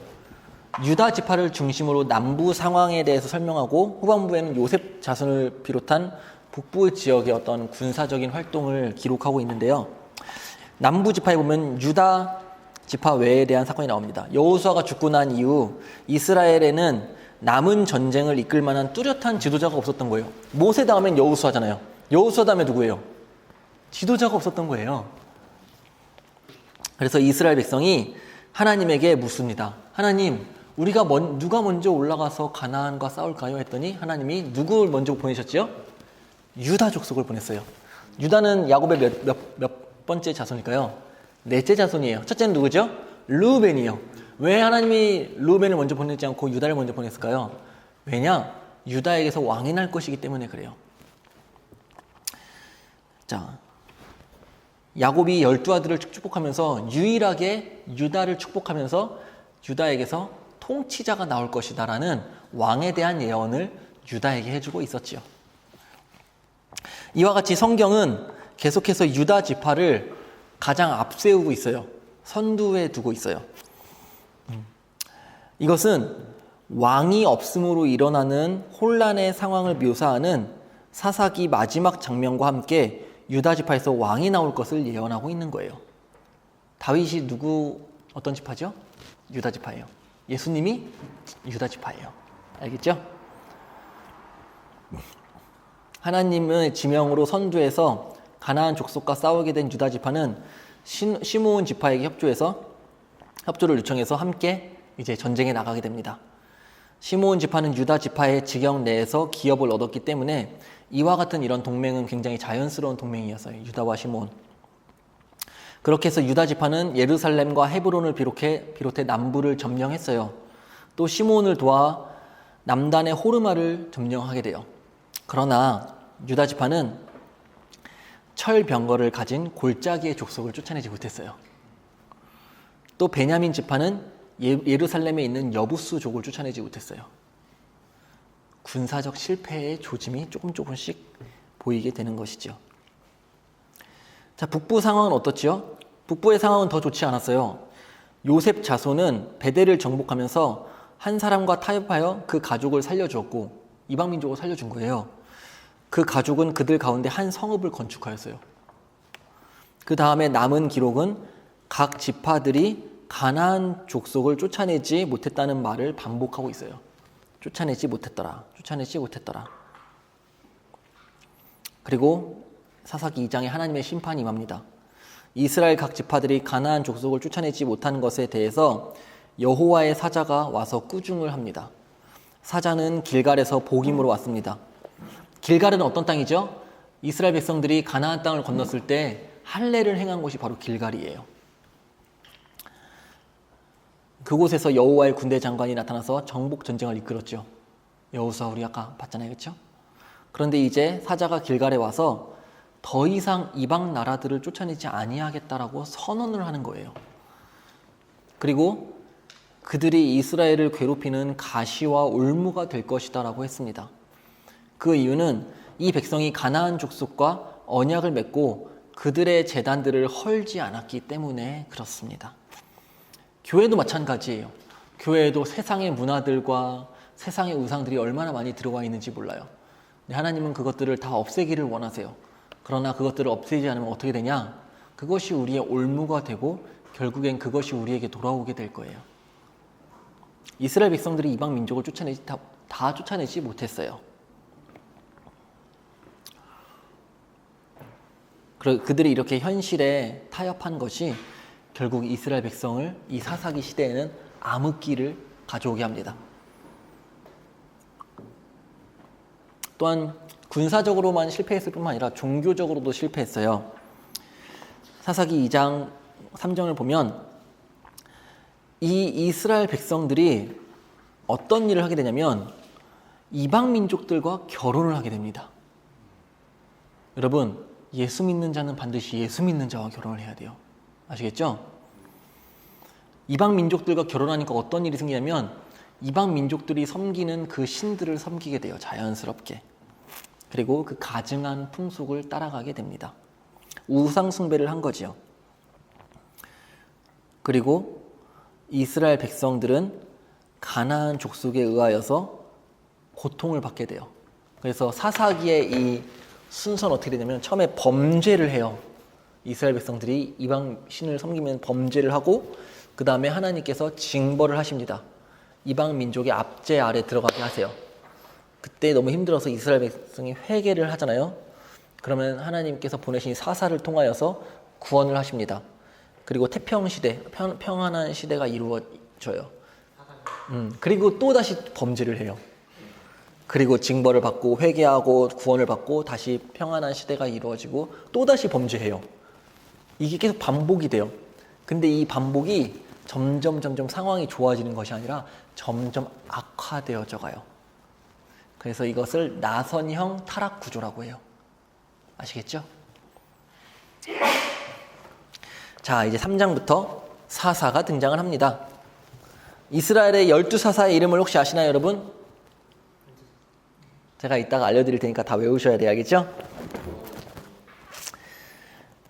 유다 지파를 중심으로 남부 상황에 대해서 설명하고 후반부에는 요셉 자손을 비롯한 북부 지역의 어떤 군사적인 활동을 기록하고 있는데요. 남부 지파에 보면 유다 지파 외에 대한 사건이 나옵니다. 여호수아가 죽고 난 이후 이스라엘에는 남은 전쟁을 이끌 만한 뚜렷한 지도자가 없었던 거예요. 모세 다음엔 여호수아잖아요. 여호수아 다음에 누구예요? 지도자가 없었던 거예요. 그래서 이스라엘 백성이 하나님에게 묻습니다. 하나님, 우리가 누가 먼저 올라가서 가나안과 싸울까요? 했더니 하나님이 누구를 먼저 보내셨지요? 유다 족속을 보냈어요. 유다는 야곱의 몇 번째 자손일까요? 넷째 자손이에요. 첫째는 누구죠? 르우벤이에요. 왜 하나님이 르우벤을 먼저 보내지 않고 유다를 먼저 보냈을까요? 왜냐? 유다에게서 왕이 날 것이기 때문에 그래요. 자, 야곱이 12아들을 축복하면서 유일하게 유다를 축복하면서 유다에게서 통치자가 나올 것이다라는 왕에 대한 예언을 유다에게 해주고 있었지요. 이와 같이 성경은 계속해서 유다 지파를 가장 앞세우고 있어요. 선두에 두고 있어요. 이것은 왕이 없음으로 일어나는 혼란의 상황을 묘사하는 사사기 마지막 장면과 함께 유다 지파에서 왕이 나올 것을 예언하고 있는 거예요. 다윗이 어떤 지파죠? 유다 지파예요. 예수님이 유다 지파예요. 알겠죠? 하나님의 지명으로 선두에서 가나안 족속과 싸우게 된 유다 지파는 시므온 지파에게 협조해서 협조를 요청해서 함께 이제 전쟁에 나가게 됩니다. 시므온 지파는 유다 지파의 직영 내에서 기업을 얻었기 때문에 이와 같은 이런 동맹은 굉장히 자연스러운 동맹이었어요. 유다와 시므온. 그렇게 해서 유다 지파는 예루살렘과 헤브론을 비롯해 남부를 점령했어요. 또 시므온을 도와 남단의 호르마를 점령하게 돼요. 그러나 유다 지파는 철병거를 가진 골짜기의 족속을 쫓아내지 못했어요. 또 베냐민 지파는 예루살렘에 있는 여부수족을 쫓아내지 못했어요. 군사적 실패의 조짐이 조금씩 보이게 되는 것이죠. 자, 북부 상황은 어떻지요? 북부의 상황은 더 좋지 않았어요. 요셉 자손은 베델을 정복하면서 한 사람과 타협하여 그 가족을 살려주었고 이방 민족을 살려준 거예요. 그 가족은 그들 가운데 한 성읍을 건축하였어요. 그 다음에 남은 기록은 각 지파들이 가나안 족속을 쫓아내지 못했다는 말을 반복하고 있어요. 쫓아내지 못했더라. 그리고 사사기 2장에 하나님의 심판이 임합니다. 이스라엘 각 지파들이 가나안 족속을 쫓아내지 못한 것에 대해서 여호와의 사자가 와서 꾸중을 합니다. 사자는 길갈에서 복임으로 왔습니다. 길갈은 어떤 땅이죠? 이스라엘 백성들이 가나안 땅을 건넜을 때 할례를 행한 곳이 바로 길갈이에요. 그곳에서 여호와의 군대 장관이 나타나서 정복 전쟁을 이끌었죠. 여호수아 우리 아까 봤잖아요, 그렇죠? 그런데 이제 사자가 길갈에 와서 더 이상 이방 나라들을 쫓아내지 아니하겠다라고 선언을 하는 거예요. 그리고 그들이 이스라엘을 괴롭히는 가시와 올무가 될 것이다라고 했습니다. 그 이유는 이 백성이 가나안 족속과 언약을 맺고 그들의 제단들을 헐지 않았기 때문에 그렇습니다. 교회도 마찬가지예요. 교회에도 세상의 문화들과 세상의 우상들이 얼마나 많이 들어와 있는지 몰라요. 하나님은 그것들을 다 없애기를 원하세요. 그러나 그것들을 없애지 않으면 어떻게 되냐? 그것이 우리의 올무가 되고 결국엔 그것이 우리에게 돌아오게 될 거예요. 이스라엘 백성들이 이방 민족을 다 쫓아내지 못했어요. 그들이 이렇게 현실에 타협한 것이 결국 이스라엘 백성을 이 사사기 시대에는 암흑기를 가져오게 합니다. 또한 군사적으로만 실패했을 뿐만 아니라 종교적으로도 실패했어요. 사사기 2장 3절을 보면 이 이스라엘 백성들이 어떤 일을 하게 되냐면 이방 민족들과 결혼을 하게 됩니다. 여러분, 예수 믿는 자는 반드시 예수 믿는 자와 결혼을 해야 돼요. 아시겠죠? 이방 민족들과 결혼하니까 어떤 일이 생기냐면 이방 민족들이 섬기는 그 신들을 섬기게 돼요. 자연스럽게. 그리고 그 가증한 풍속을 따라가게 됩니다. 우상 숭배를 한 거지요. 그리고 이스라엘 백성들은 가나안 족속에 의하여서 고통을 받게 돼요. 그래서 사사기의 이 순서는 어떻게 되냐면 처음에 범죄를 해요. 이스라엘 백성들이 이방 신을 섬기면 범죄를 하고 그 다음에 하나님께서 징벌을 하십니다. 이방 민족의 압제 아래 들어가게 하세요. 그때 너무 힘들어서 이스라엘 백성이 회개를 하잖아요. 그러면 하나님께서 보내신 사사를 통하여서 구원을 하십니다. 그리고 태평시대, 평안한 시대가 이루어져요. 그리고 또다시 범죄를 해요. 그리고 징벌을 받고 회개하고 구원을 받고 다시 평안한 시대가 이루어지고 또다시 범죄해요. 이게 계속 반복이 돼요. 근데 이 반복이 점점 상황이 좋아지는 것이 아니라 점점 악화되어져 가요. 그래서 이것을 나선형 타락 구조라고 해요. 아시겠죠? 자, 이제 3장부터 사사가 등장을 합니다. 이스라엘의 12사사의 이름을 혹시 아시나요, 여러분? 제가 이따가 알려드릴 테니까 다 외우셔야 돼야겠죠?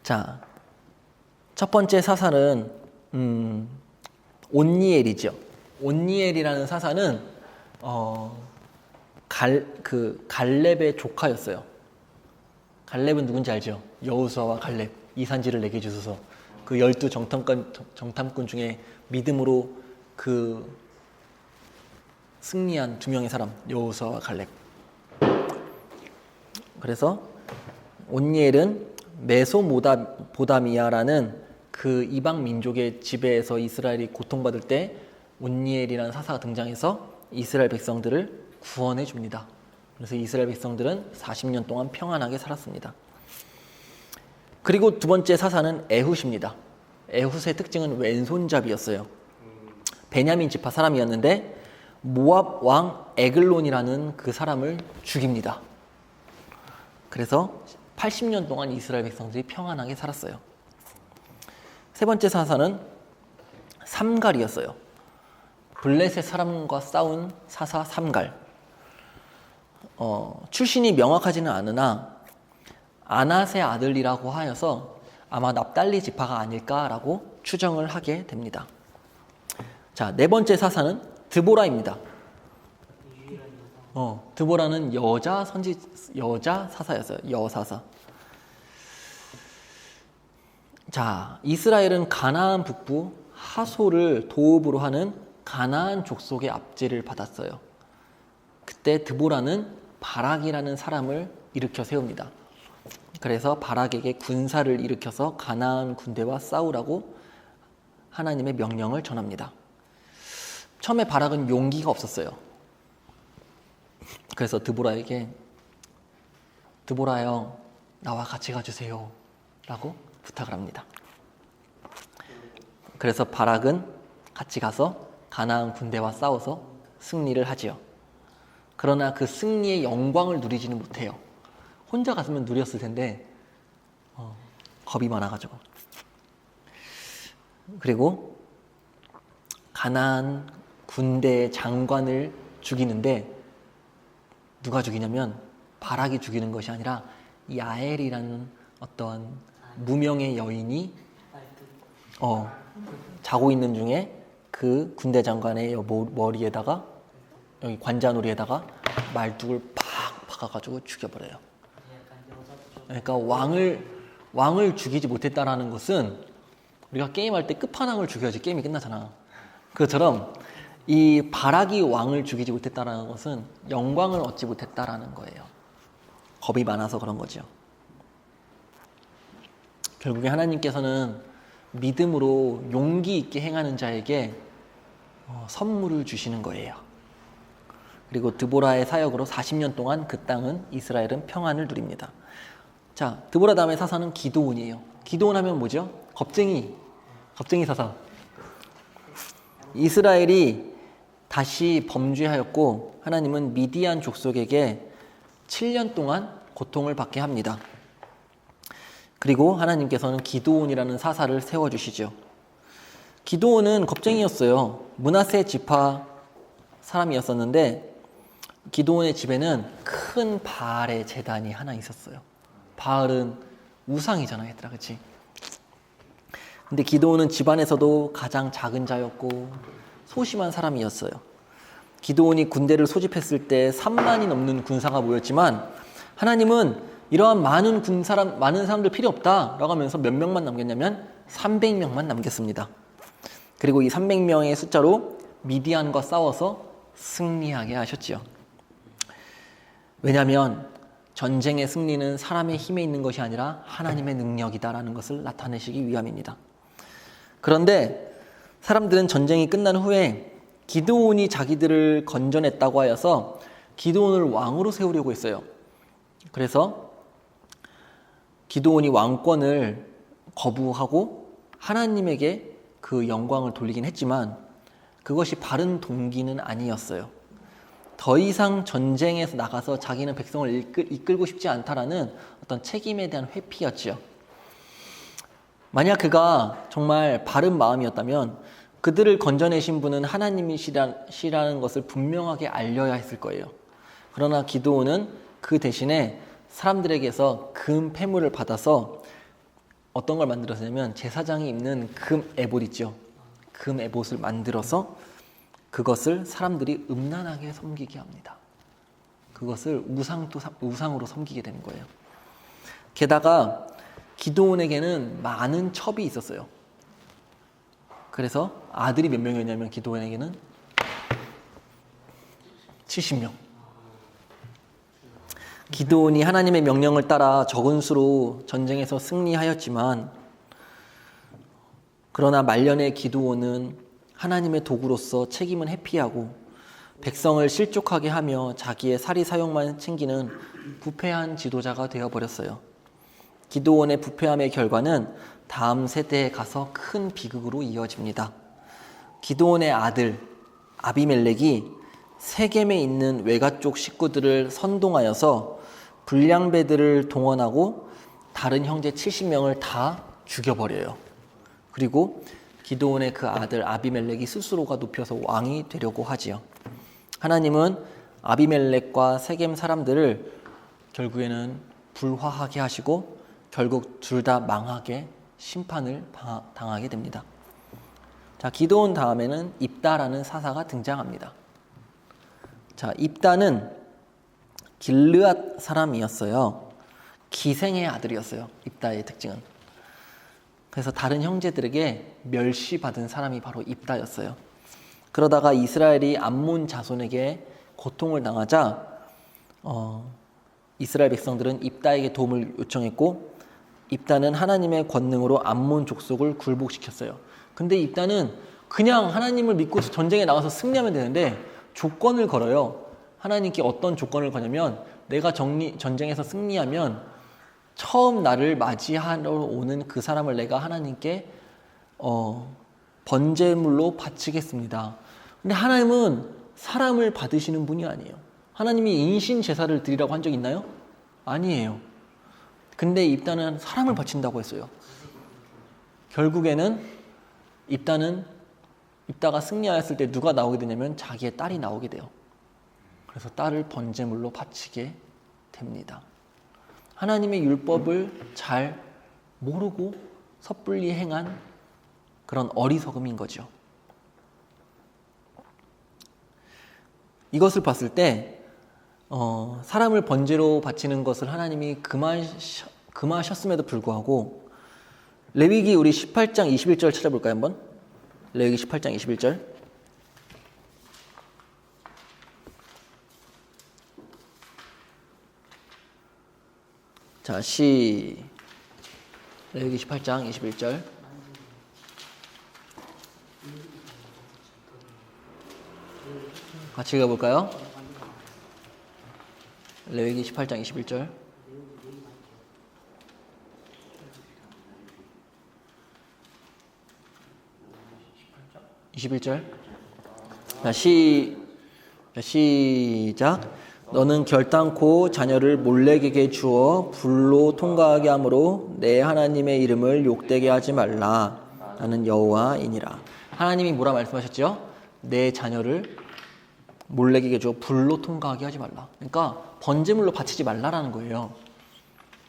자, 첫 번째 사사는 온니엘이죠. 온니엘이라는 사사는 갈렙의 조카였어요. 갈렙은 누군지 알죠? 여호수아와 갈렙, 이산지를 내게 주소서. 그 12 정탐꾼 중에 믿음으로 그 승리한 두 명의 사람, 여호수아와 갈렙. 그래서 온니엘은 메소보다미아라는 그 그 이방 민족의 지배에서 이스라엘이 고통받을 때 온니엘이라는 사사가 등장해서 이스라엘 백성들을 구원해 줍니다. 그래서 이스라엘 백성들은 40년 동안 평안하게 살았습니다. 그리고 두 번째 사사는 에훗입니다. 에훗의 특징은 왼손잡이였어요. 베냐민 지파 사람이었는데 모압 왕 에글론이라는 그 사람을 죽입니다. 그래서 80년 동안 이스라엘 백성들이 평안하게 살았어요. 세 번째 사사는 삼갈이었어요. 블레셋 사람과 싸운 사사 삼갈. 출신이 명확하지는 않으나 아낫의 아들이라고 하여서 아마 납달리 지파가 아닐까라고 추정을 하게 됩니다. 자, 네 번째 사사는 드보라입니다. 드보라는 여자 사사였어요. 여사사. 자, 이스라엘은 가나안 북부 하솔을 도읍으로 하는 가나안 족속의 압제를 받았어요. 그때 드보라는 바락이라는 사람을 일으켜 세웁니다. 그래서 바락에게 군사를 일으켜서 가나안 군대와 싸우라고 하나님의 명령을 전합니다. 처음에 바락은 용기가 없었어요. 그래서 드보라에게 드보라요, 나와 같이 가주세요 라고 부탁을 합니다. 그래서 바락은 같이 가서 가나안 군대와 싸워서 승리를 하지요. 그러나 그 승리의 영광을 누리지는 못해요. 혼자 갔으면 누렸을 텐데 겁이 많아가지고. 그리고 가나안 군대의 장관을 죽이는데 누가 죽이냐면 바락이 죽이는 것이 아니라 야엘이라는 어떤 무명의 여인이 자고 있는 중에 그 군대 장관의 머리에다가 여기 관자놀이에다가 말뚝을 팍 박아가지고 죽여버려요. 그러니까 왕을 죽이지 못했다라는 것은 우리가 게임할 때 끝판왕을 죽여야지 게임이 끝나잖아. 그것처럼 이 바락이 왕을 죽이지 못했다라는 것은 영광을 얻지 못했다라는 거예요. 겁이 많아서 그런 거죠. 결국에 하나님께서는 믿음으로 용기 있게 행하는 자에게 선물을 주시는 거예요. 그리고 드보라의 사역으로 40년 동안 그 땅은 이스라엘은 평안을 누립니다. 자, 드보라 다음에 사사는 기드온이에요. 기드온 하면 뭐죠? 겁쟁이 사사. 이스라엘이 다시 범죄하였고 하나님은 미디안 족속에게 7년 동안 고통을 받게 합니다. 그리고 하나님께서는 기드온이라는 사사를 세워주시죠. 기드온은 겁쟁이였어요. 므낫세 지파 사람이었었는데 기드온의 집에는 큰 바알의 제단이 하나 있었어요. 바알은 우상이잖아, 얘들아, 그치? 근데 기드온은 집안에서도 가장 작은 자였고 소심한 사람이었어요. 기드온이 군대를 소집했을 때 3만이 넘는 군사가 모였지만 하나님은 이러한 많은 사람들 필요 없다라고 하면서 몇 명만 남겼냐면 300명만 남겼습니다. 그리고 이 300명의 숫자로 미디안과 싸워서 승리하게 하셨지요. 왜냐하면 전쟁의 승리는 사람의 힘에 있는 것이 아니라 하나님의 능력이다라는 것을 나타내시기 위함입니다. 그런데 사람들은 전쟁이 끝난 후에 기드온이 자기들을 건져냈다고 하여서 기드온을 왕으로 세우려고 했어요. 그래서 기드온이 왕권을 거부하고 하나님에게 그 영광을 돌리긴 했지만 그것이 바른 동기는 아니었어요. 더 이상 전쟁에서 나가서 자기는 백성을 이끌고 싶지 않다라는 어떤 책임에 대한 회피였지요. 만약 그가 정말 바른 마음이었다면 그들을 건져내신 분은 하나님이시라는 것을 분명하게 알려야 했을 거예요. 그러나 기드온은 그 대신에 사람들에게서 금 패물을 받아서 어떤 걸 만들었냐면 제사장이 입는 금 에봇 있죠. 금 에봇을 만들어서 그것을 사람들이 음란하게 섬기게 합니다. 그것을 우상으로 섬기게 되는 거예요. 게다가 기드온에게는 많은 첩이 있었어요. 그래서 아들이 몇 명이었냐면 기드온에게는 70명. 기드온이 하나님의 명령을 따라 적은 수로 전쟁에서 승리하였지만 그러나 말년의 기드온은 하나님의 도구로서 책임은 회피하고 백성을 실족하게 하며 자기의 사리 사욕만 챙기는 부패한 지도자가 되어버렸어요. 기드온의 부패함의 결과는 다음 세대에 가서 큰 비극으로 이어집니다. 기드온의 아들 아비멜렉이 세겜에 있는 외가 쪽 식구들을 선동하여서 불량배들을 동원하고 다른 형제 70명을 다 죽여버려요. 그리고 기드온의 그 아들 아비멜렉이 스스로가 눕혀서 왕이 되려고 하지요. 하나님은 아비멜렉과 세겜 사람들을 결국에는 불화하게 하시고 결국 둘 다 망하게 심판을 당하게 됩니다. 자, 기드온 다음에는 입다라는 사사가 등장합니다. 자, 입다는 길르앗 사람이었어요. 기생의 아들이었어요. 입다의 특징은. 그래서 다른 형제들에게 멸시받은 사람이 바로 입다였어요. 그러다가 이스라엘이 암몬 자손에게 고통을 당하자 이스라엘 백성들은 입다에게 도움을 요청했고 입다는 하나님의 권능으로 암몬 족속을 굴복시켰어요. 근데 입다는 그냥 하나님을 믿고 전쟁에 나가서 승리하면 되는데 조건을 걸어요. 하나님께 어떤 조건을 거냐면 내가 전쟁에서 승리하면 처음 나를 맞이하러 오는 그 사람을 내가 하나님께 번제물로 바치겠습니다. 근데 하나님은 사람을 받으시는 분이 아니에요. 하나님이 인신 제사를 드리라고 한 적 있나요? 아니에요. 근데 입다는 사람을 바친다고 했어요. 결국에는 입다가 승리하였을 때 누가 나오게 되냐면 자기의 딸이 나오게 돼요. 그래서 딸을 번제물로 바치게 됩니다. 하나님의 율법을 잘 모르고 섣불리 행한 그런 어리석음인 거죠. 이것을 봤을 때 사람을 번제로 바치는 것을 하나님이 금하셨음에도 불구하고 레위기 우리 18장 21절 찾아볼까요 한번? 레위기 18장 21절. 자, 레위기 18장 21절. 같이 읽어볼까요? 레위기 18장 21절. 자, 시작. 너는 결단코 자녀를 몰렉에게 주어 불로 통과하게 함으로 내 하나님의 이름을 욕되게 하지 말라. 나는 여호와이니라. 하나님이 뭐라 말씀하셨죠? 내 자녀를 몰렉에게 주어 불로 통과하게 하지 말라. 그러니까 번제물로 바치지 말라라는 거예요.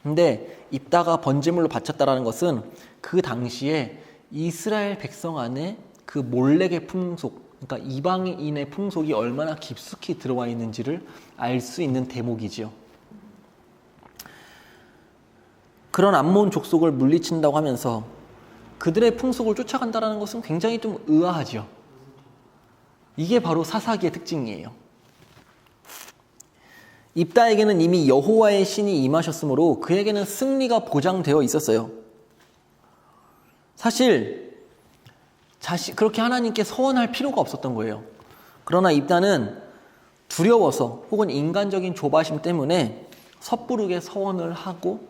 근데 입다가 번제물로 바쳤다라는 것은 그 당시에 이스라엘 백성 안에 그 몰렉의 풍속, 그러니까 이방인의 풍속이 얼마나 깊숙이 들어와 있는지를 알 수 있는 대목이지요. 그런 암몬 족속을 물리친다고 하면서 그들의 풍속을 쫓아간다는 것은 굉장히 좀 의아하지요. 이게 바로 사사기의 특징이에요. 입다에게는 이미 여호와의 신이 임하셨으므로 그에게는 승리가 보장되어 있었어요. 사실 그렇게 하나님께 서원할 필요가 없었던 거예요. 그러나 입다는 두려워서 혹은 인간적인 조바심 때문에 섣부르게 서원을 하고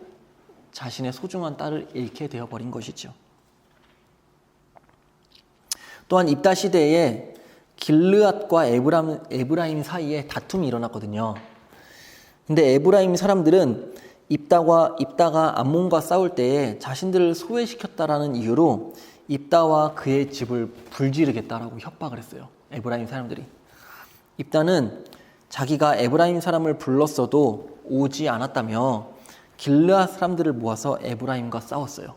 자신의 소중한 딸을 잃게 되어버린 것이죠. 또한 입다 시대에 길르앗과 에브라임 사이에 다툼이 일어났거든요. 근데 에브라임 사람들은 입다가 암몬과 싸울 때에 자신들을 소외시켰다라는 이유로 입다와 그의 집을 불지르겠다라고 협박을 했어요. 에브라임 사람들이. 입다는 자기가 에브라임 사람을 불렀어도 오지 않았다며 길르앗 사람들을 모아서 에브라임과 싸웠어요.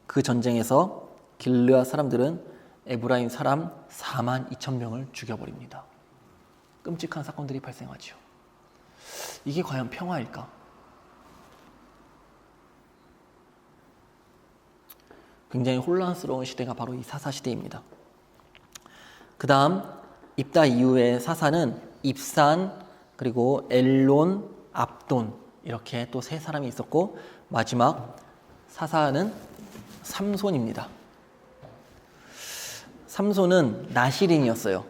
그 전쟁에서 길르앗 사람들은 에브라임 사람 42,000명을 죽여버립니다. 끔찍한 사건들이 발생하죠. 이게 과연 평화일까? 굉장히 혼란스러운 시대가 바로 이 사사 시대입니다. 그 다음 입다 이후의 사사는 입산, 그리고 엘론, 압돈 이렇게 또 세 사람이 있었고 마지막 사사는 삼손입니다. 삼손은 나실인이었어요.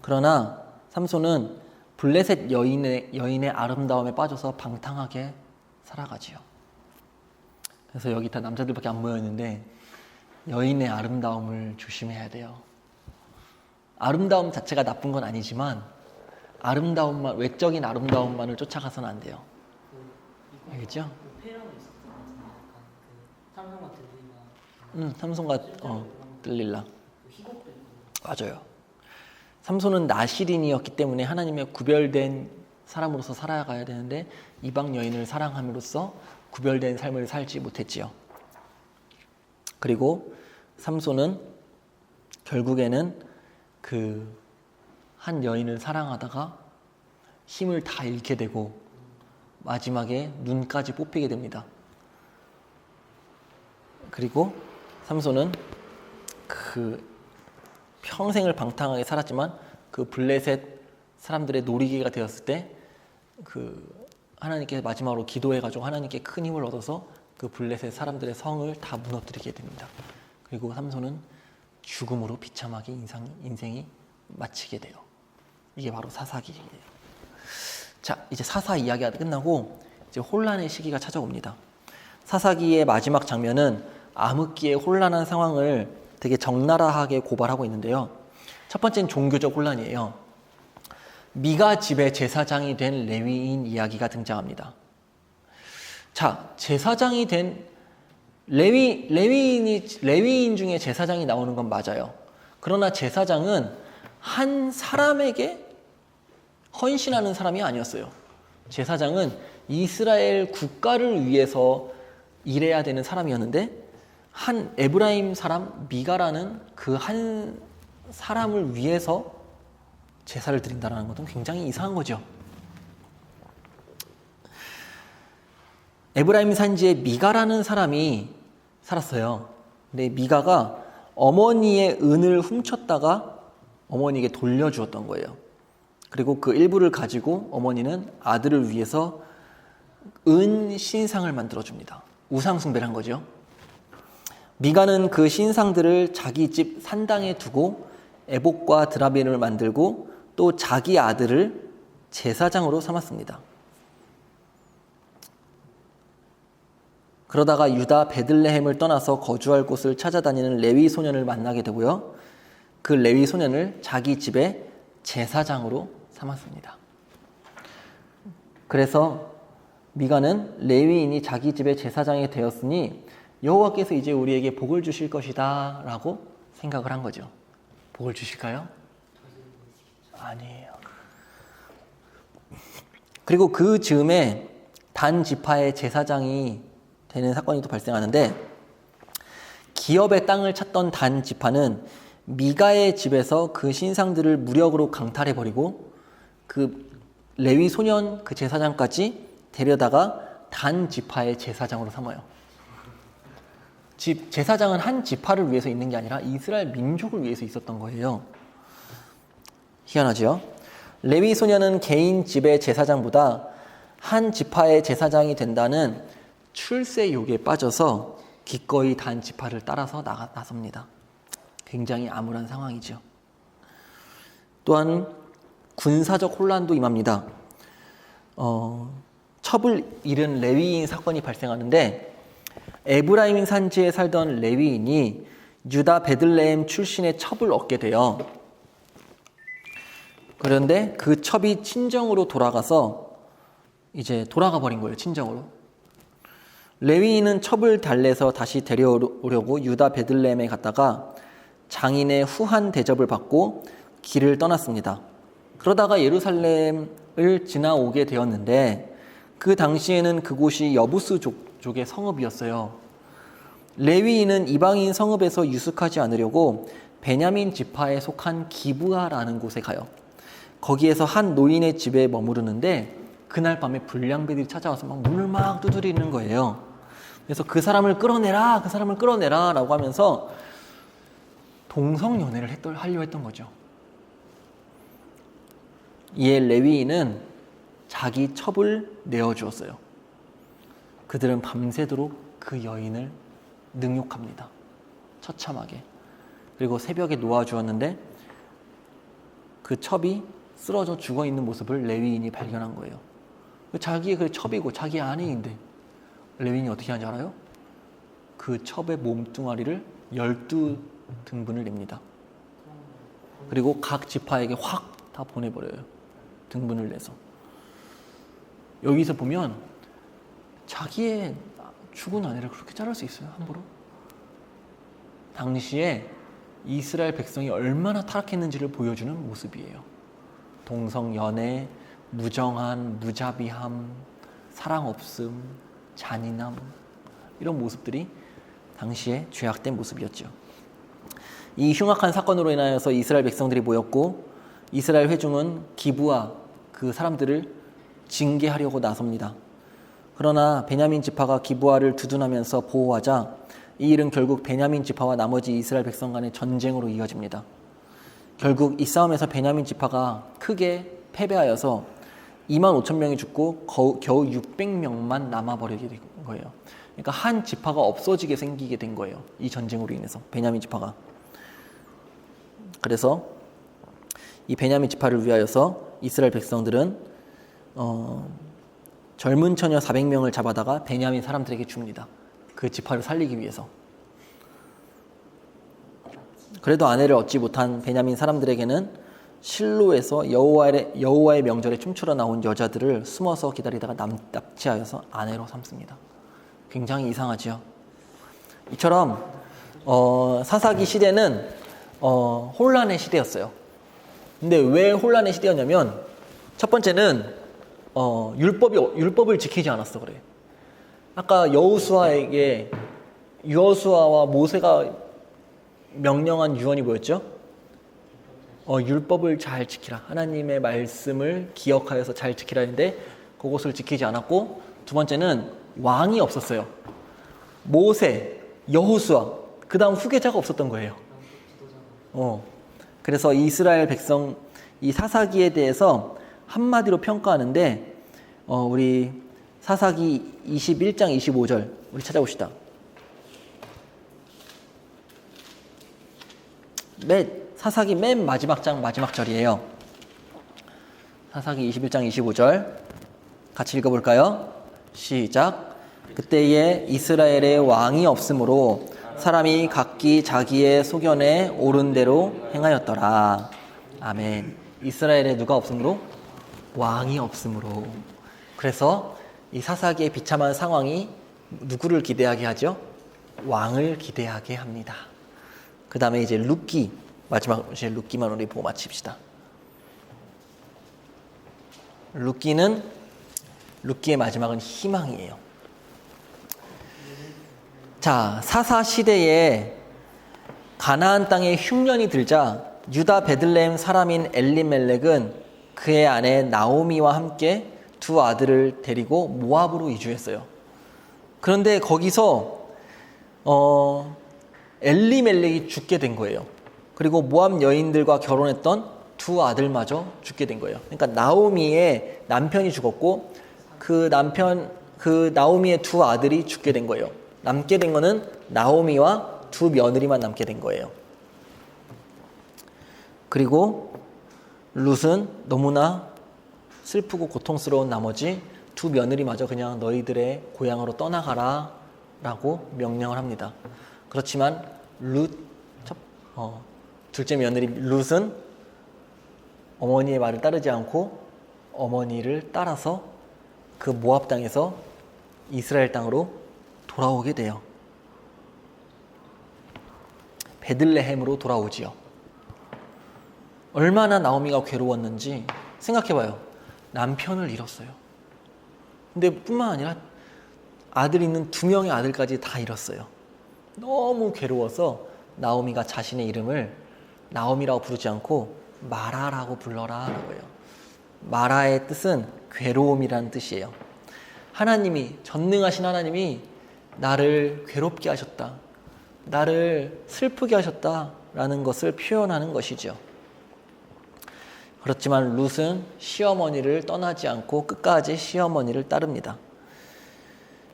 그러나 삼손은 블레셋 여인의 아름다움에 빠져서 방탕하게 살아가지요. 그래서 여기 다 남자들밖에 안 모였는데 여인의 아름다움을 조심해야 돼요. 아름다움 자체가 나쁜 건 아니지만 아름다움만, 외적인 아름다움만을 쫓아가서는 안 돼요. 알겠죠? 페라도 있었던 것 같은데 약간 그 삼성과 들리나 삼손과 들릴라. 희곡도 있고 맞아요. 삼손은 나실인이었기 때문에 하나님의 구별된 사람으로서 살아가야 되는데 이방 여인을 사랑함으로써 구별된 삶을 살지 못했지요. 그리고 삼손은 결국에는 그 한 여인을 사랑하다가 힘을 다 잃게 되고 마지막에 눈까지 뽑히게 됩니다. 그리고 삼손은 그 평생을 방탕하게 살았지만 그 블레셋 사람들의 놀이개가 되었을 때 그 하나님께 마지막으로 기도해가지고 하나님께 큰 힘을 얻어서 그 블레셋 사람들의 성을 다 무너뜨리게 됩니다. 그리고 삼손은 죽음으로 비참하게 인생이 마치게 돼요. 이게 바로 사사기예요. 자, 이제 사사 이야기가 끝나고 이제 혼란의 시기가 찾아옵니다. 사사기의 마지막 장면은 암흑기의 혼란한 상황을 되게 적나라하게 고발하고 있는데요. 첫 번째는 종교적 혼란이에요. 미가 집의 제사장이 된 레위인 이야기가 등장합니다. 자, 제사장이 된 레위인 중에 제사장이 나오는 건 맞아요. 그러나 제사장은 한 사람에게 헌신하는 사람이 아니었어요. 제사장은 이스라엘 국가를 위해서 일해야 되는 사람이었는데 한 에브라임 사람 미가라는 그 한 사람을 위해서 제사를 드린다는 것은 굉장히 이상한 거죠. 에브라임 산지에 미가라는 사람이 살았어요. 근데 미가가 어머니의 은을 훔쳤다가 어머니에게 돌려주었던 거예요. 그리고 그 일부를 가지고 어머니는 아들을 위해서 은 신상을 만들어줍니다. 우상숭배를 한 거죠. 미가는 그 신상들을 자기 집 산당에 두고 에봇과 드라빔을 만들고 또 자기 아들을 제사장으로 삼았습니다. 그러다가 유다 베들레헴을 떠나서 거주할 곳을 찾아다니는 레위 소년을 만나게 되고요. 그 레위 소년을 자기 집의 제사장으로 삼았습니다. 그래서 미가는 레위인이 자기 집의 제사장이 되었으니 여호와께서 이제 우리에게 복을 주실 것이다 라고 생각을 한 거죠. 복을 주실까요? 아니에요. 그리고 그 즈음에 단 지파의 제사장이 되는 사건이 또 발생하는데 기업의 땅을 찾던 단 지파는 미가의 집에서 그 신상들을 무력으로 강탈해버리고 그 레위 소년 그 제사장까지 데려다가 단 지파의 제사장으로 삼아요. 제사장은 한 지파를 위해서 있는 게 아니라 이스라엘 민족을 위해서 있었던 거예요. 희한하죠? 레위 소년은 개인 집의 제사장보다 한 지파의 제사장이 된다는 출세 욕에 빠져서 기꺼이 단 지파를 따라서 나섭니다. 굉장히 암울한 상황이죠. 또한 군사적 혼란도 임합니다. 첩을 잃은 레위인 사건이 발생하는데 에브라임 산지에 살던 레위인이 유다 베들레헴 출신의 첩을 얻게 돼요. 그런데 그 첩이 친정으로 돌아가서 이제 돌아가 버린 거예요. 친정으로. 레위인은 첩을 달래서 다시 데려오려고 유다 베들레헴에 갔다가 장인의 후한 대접을 받고 길을 떠났습니다. 그러다가 예루살렘을 지나오게 되었는데 그 당시에는 그곳이 여부스 족의 성읍이었어요. 레위인은 이방인 성읍에서 유숙하지 않으려고 베냐민 지파에 속한 기브아라는 곳에 가요. 거기에서 한 노인의 집에 머무르는데 그날 밤에 불량배들이 찾아와서 막 문을 막 두드리는 거예요. 그래서 그 사람을 끌어내라, 그 사람을 끌어내라 라고 하면서 동성연애를 하려 했던 거죠. 이에 레위인은 자기 첩을 내어주었어요. 그들은 밤새도록 그 여인을 능욕합니다. 처참하게. 그리고 새벽에 놓아주었는데 그 첩이 쓰러져 죽어 있는 모습을 레위인이 발견한 거예요. 자기의 그 첩이고 자기 아내인데 레위인이 어떻게 하는지 알아요? 그 첩의 몸뚱아리를 12등분을 냅니다. 그리고 각 지파에게 확 다 보내버려요. 등분을 내서. 여기서 보면 자기의 죽은 아내를 그렇게 자를 수 있어요, 함부로? 당시에 이스라엘 백성이 얼마나 타락했는지를 보여주는 모습이에요. 동성연애, 무정한, 무자비함, 사랑 없음, 잔인함, 이런 모습들이 당시에 죄악된 모습이었죠. 이 흉악한 사건으로 인하여서 이스라엘 백성들이 모였고 이스라엘 회중은 기브와 그 사람들을 징계하려고 나섭니다. 그러나 베냐민 지파가 기브아를 두둔하면서 보호하자 이 일은 결국 베냐민 지파와 나머지 이스라엘 백성 간의 전쟁으로 이어집니다. 결국 이 싸움에서 베냐민 지파가 크게 패배하여서 25,000명이 죽고 겨우 600명만 남아버리게 된 거예요. 그러니까 한 지파가 없어지게 생기게 된 거예요. 이 전쟁으로 인해서 베냐민 지파가. 그래서 이 베냐민 지파를 위하여서 이스라엘 백성들은 젊은 처녀 400명을 잡아다가 베냐민 사람들에게 줍니다. 그 지파를 살리기 위해서. 그래도 아내를 얻지 못한 베냐민 사람들에게는 실로에서 여호와의 명절에 춤추러 나온 여자들을 숨어서 기다리다가 납치하여서 아내로 삼습니다. 굉장히 이상하지요. 이처럼 사사기 시대는 혼란의 시대였어요. 근데 왜 혼란의 시대였냐면 첫 번째는 율법을 지키지 않았어 그래. 아까 여호수아와 모세가 명령한 유언이 뭐였죠? 율법을 잘 지키라. 하나님의 말씀을 기억하여서 잘 지키라 했는데 그것을 지키지 않았고, 두 번째는 왕이 없었어요. 모세, 여호수아, 그 다음 후계자가 없었던 거예요. 그래서 이스라엘 백성 이 사사기에 대해서 한마디로 평가하는데 우리 사사기 21장 25절 우리 찾아봅시다. 사사기 맨 마지막 장 마지막 절이에요. 사사기 21장 25절 같이 읽어볼까요? 시작. 그때에 이스라엘에 왕이 없으므로 사람이 각기 자기의 소견에 옳은 대로 행하였더라. 아멘. 이스라엘에 누가 없으므로? 왕이 없으므로. 그래서 이 사사기의 비참한 상황이 누구를 기대하게 하죠? 왕을 기대하게 합니다. 그 다음에 이제 마지막 룻기만 우리 보고 마칩시다. 룻기의 마지막은 희망이에요. 자, 사사 시대에 가나안 땅에 흉년이 들자 유다 베들레헴 사람인 엘리멜렉은 그의 아내 나오미와 함께 두 아들을 데리고 모압으로 이주했어요. 그런데 거기서 엘리멜렉이 죽게 된 거예요. 그리고 모압 여인들과 결혼했던 두 아들마저 죽게 된 거예요. 그러니까 나오미의 남편이 죽었고 그 나오미의 두 아들이 죽게 된 거예요. 남게 된 거는 나오미와 두 며느리만 남게 된 거예요. 그리고 룻은 너무나 슬프고 고통스러운 나머지 두 며느리마저 그냥 너희들의 고향으로 떠나가라 라고 명령을 합니다. 그렇지만 둘째 며느리 룻은 어머니의 말을 따르지 않고 어머니를 따라서 그 모압 땅에서 이스라엘 땅으로 돌아오게 돼요. 베들레헴으로 돌아오지요. 얼마나 나오미가 괴로웠는지 생각해봐요. 남편을 잃었어요. 근데 뿐만 아니라 아들 있는 두 명의 아들까지 다 잃었어요. 너무 괴로워서 나오미가 자신의 이름을 나오미라고 부르지 않고 마라라고 불러라 라고 해요. 마라의 뜻은 괴로움이라는 뜻이에요. 전능하신 하나님이 나를 괴롭게 하셨다, 나를 슬프게 하셨다라는 것을 표현하는 것이죠. 그렇지만 룻은 시어머니를 떠나지 않고 끝까지 시어머니를 따릅니다.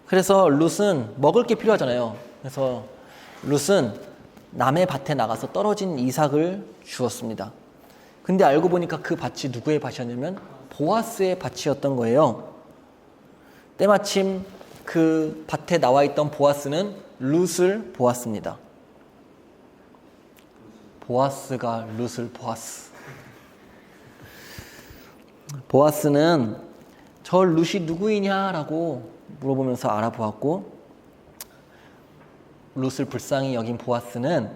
그래서 룻은 먹을 게 필요하잖아요. 그래서 룻은 남의 밭에 나가서 떨어진 이삭을 주었습니다. 근데 알고 보니까 그 밭이 누구의 밭이었냐면 보아스의 밭이었던 거예요. 때마침 그 밭에 나와 있던 보아스는 룻을 보았습니다. 보아스가 룻을 보았스. 보아스는 저 룻이 누구이냐라고 물어보면서 알아보았고, 룻을 불쌍히 여긴 보아스는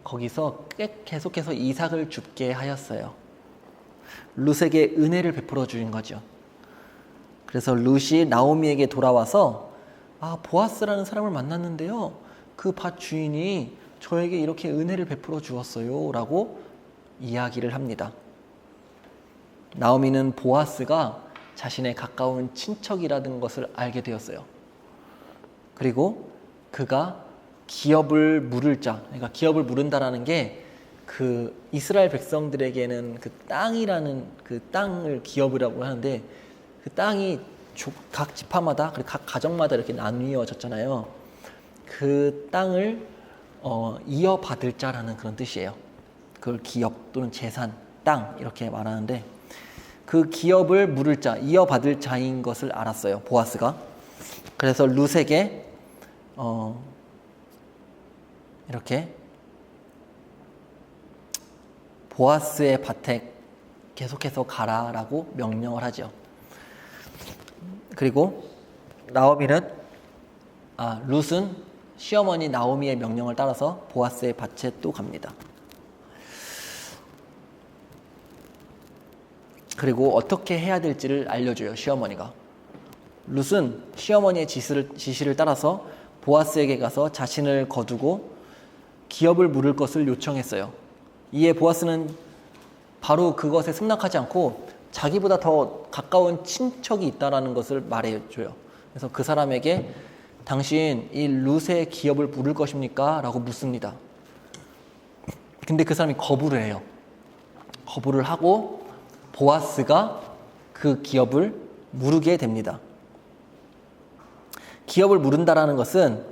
거기서 계속해서 이삭을 줍게 하였어요. 룻에게 은혜를 베풀어 주신 거죠. 그래서 룻이 나오미에게 돌아와서 보아스라는 사람을 만났는데요, 그 밭 주인이 저에게 이렇게 은혜를 베풀어 주었어요 라고 이야기를 합니다. 나오미는 보아스가 자신의 가까운 친척이라는 것을 알게 되었어요. 그리고 그가 기업을 물을 자, 그러니까 기업을 물은다라는 게 그 이스라엘 백성들에게는 그 땅이라는 그 땅을 기업이라고 하는데, 그 땅이 각 지파마다 그리고 각 가정마다 이렇게 나뉘어졌잖아요. 그 땅을 이어받을 자라는 그런 뜻이에요. 그걸 기업 또는 재산, 땅 이렇게 말하는데, 그 기업을 물을 자, 이어받을 자인 것을 알았어요, 보아스가. 그래서 룻에게 이렇게 보아스의 밭에 계속해서 가라라고 명령을 하죠. 그리고 룻은 시어머니 나오미의 명령을 따라서 보아스의 밭에 또 갑니다. 그리고 어떻게 해야 될지를 알려줘요, 시어머니가. 룻은 시어머니의 지시를 따라서 보아스에게 가서 자신을 거두고 기업을 물을 것을 요청했어요. 이에 보아스는 바로 그것에 승낙하지 않고 자기보다 더 가까운 친척이 있다는 것을 말해줘요. 그래서 그 사람에게 당신 이 룻의 기업을 물을 것입니까? 라고 묻습니다. 근데 그 사람이 거부를 해요. 거부를 하고 보아스가 그 기업을 물게 됩니다. 기업을 물은다라는 것은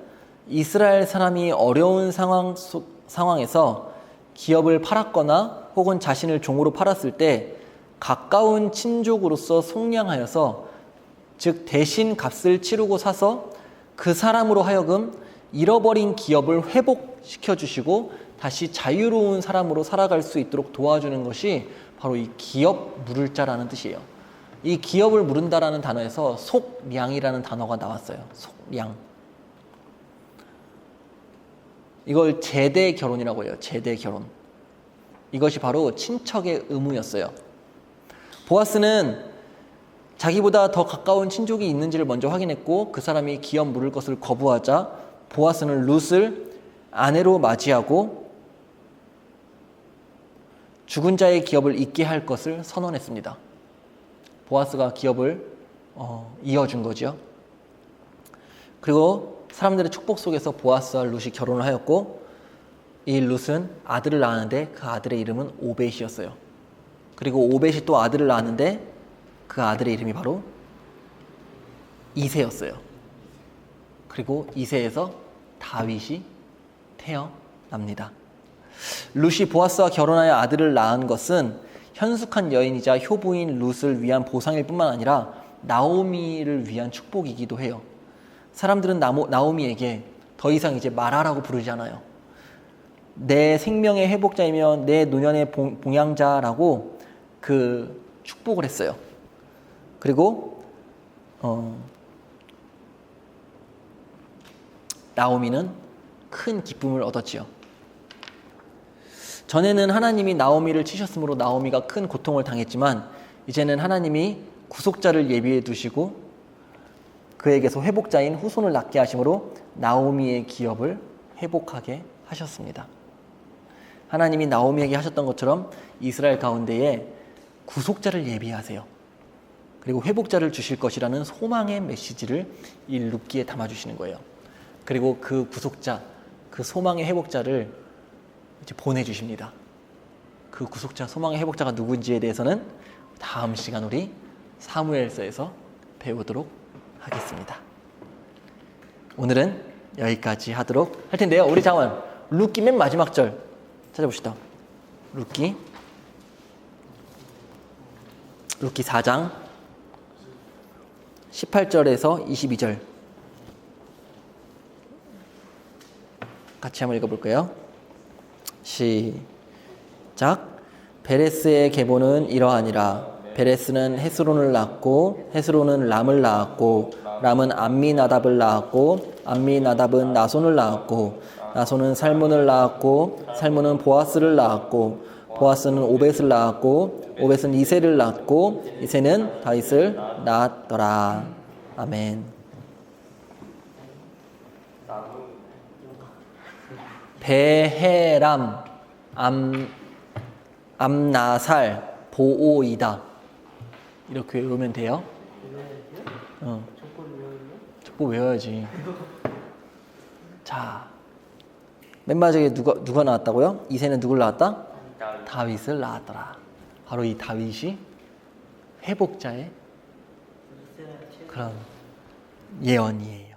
이스라엘 사람이 어려운 상황에서 기업을 팔았거나 혹은 자신을 종으로 팔았을 때 가까운 친족으로서 속량하여서, 즉 대신 값을 치르고 사서 그 사람으로 하여금 잃어버린 기업을 회복시켜 주시고 다시 자유로운 사람으로 살아갈 수 있도록 도와주는 것이 바로 이 기업 물을 자라는 뜻이에요. 이 기업을 물은다라는 단어에서 속량이라는 단어가 나왔어요. 속량. 이걸 제대 결혼이라고 해요. 제대 결혼. 이것이 바로 친척의 의무였어요. 보아스는 자기보다 더 가까운 친족이 있는지를 먼저 확인했고, 그 사람이 기업 물을 것을 거부하자 보아스는 룻을 아내로 맞이하고 죽은 자의 기업을 잊게 할 것을 선언했습니다. 보아스가 기업을 이어준 거죠. 그리고 사람들의 축복 속에서 보아스와 룻이 결혼을 하였고, 이 룻은 아들을 낳았는데 그 아들의 이름은 오벳이었어요. 그리고 오벳이 또 아들을 낳았는데 그 아들의 이름이 바로 이새였어요. 그리고 이새에서 다윗이 태어납니다. 룻이 보아스와 결혼하여 아들을 낳은 것은 현숙한 여인이자 효부인 룻을 위한 보상일 뿐만 아니라 나오미를 위한 축복이기도 해요. 사람들은 나오미에게 더 이상 이제 마라라고 부르지 않아요. 내 생명의 회복자이며 내 노년의 봉양자라고 그 축복을 했어요. 그리고 나오미는 큰 기쁨을 얻었지요. 전에는 하나님이 나오미를 치셨으므로 나오미가 큰 고통을 당했지만, 이제는 하나님이 구속자를 예비해 두시고 그에게서 회복자인 후손을 낳게 하심으로 나오미의 기업을 회복하게 하셨습니다. 하나님이 나오미에게 하셨던 것처럼 이스라엘 가운데에 구속자를 예비하세요. 그리고 회복자를 주실 것이라는 소망의 메시지를 이 룻기에 담아주시는 거예요. 그리고 그 구속자, 그 소망의 회복자를 이제 보내주십니다. 그 구속자, 소망의 회복자가 누군지에 대해서는 다음 시간 우리 사무엘서에서 배우도록 하겠습니다. 오늘은 여기까지 하도록 할 텐데요. 우리 잠깐 룻기 맨 마지막 절 찾아봅시다. 룻기 4장 18절에서 22절 같이 한번 읽어볼까요? 시작. 베레스의 계보는 이러하니라. 베레스는 헤스론을 낳았고 헤스론은 람을 낳았고 람은 암미나답을 낳았고 암미나답은 나손을 낳았고 나손은 살몬을 낳았고 살몬은 보아스를 낳았고 보아스는 오벳을 낳았고 오벳은 이새를 낳았고 이새는 다윗을 낳았더라. 아멘. 베헤람 암나살 보오이다. 이렇게 외우면 돼요. 족보 외워야지. 자, 맨 마지막에 누가 나왔다고요? 이새는 누굴 낳았다? 다윗을 낳았더라. 바로 이 다윗이 회복자의 그런 예언이에요.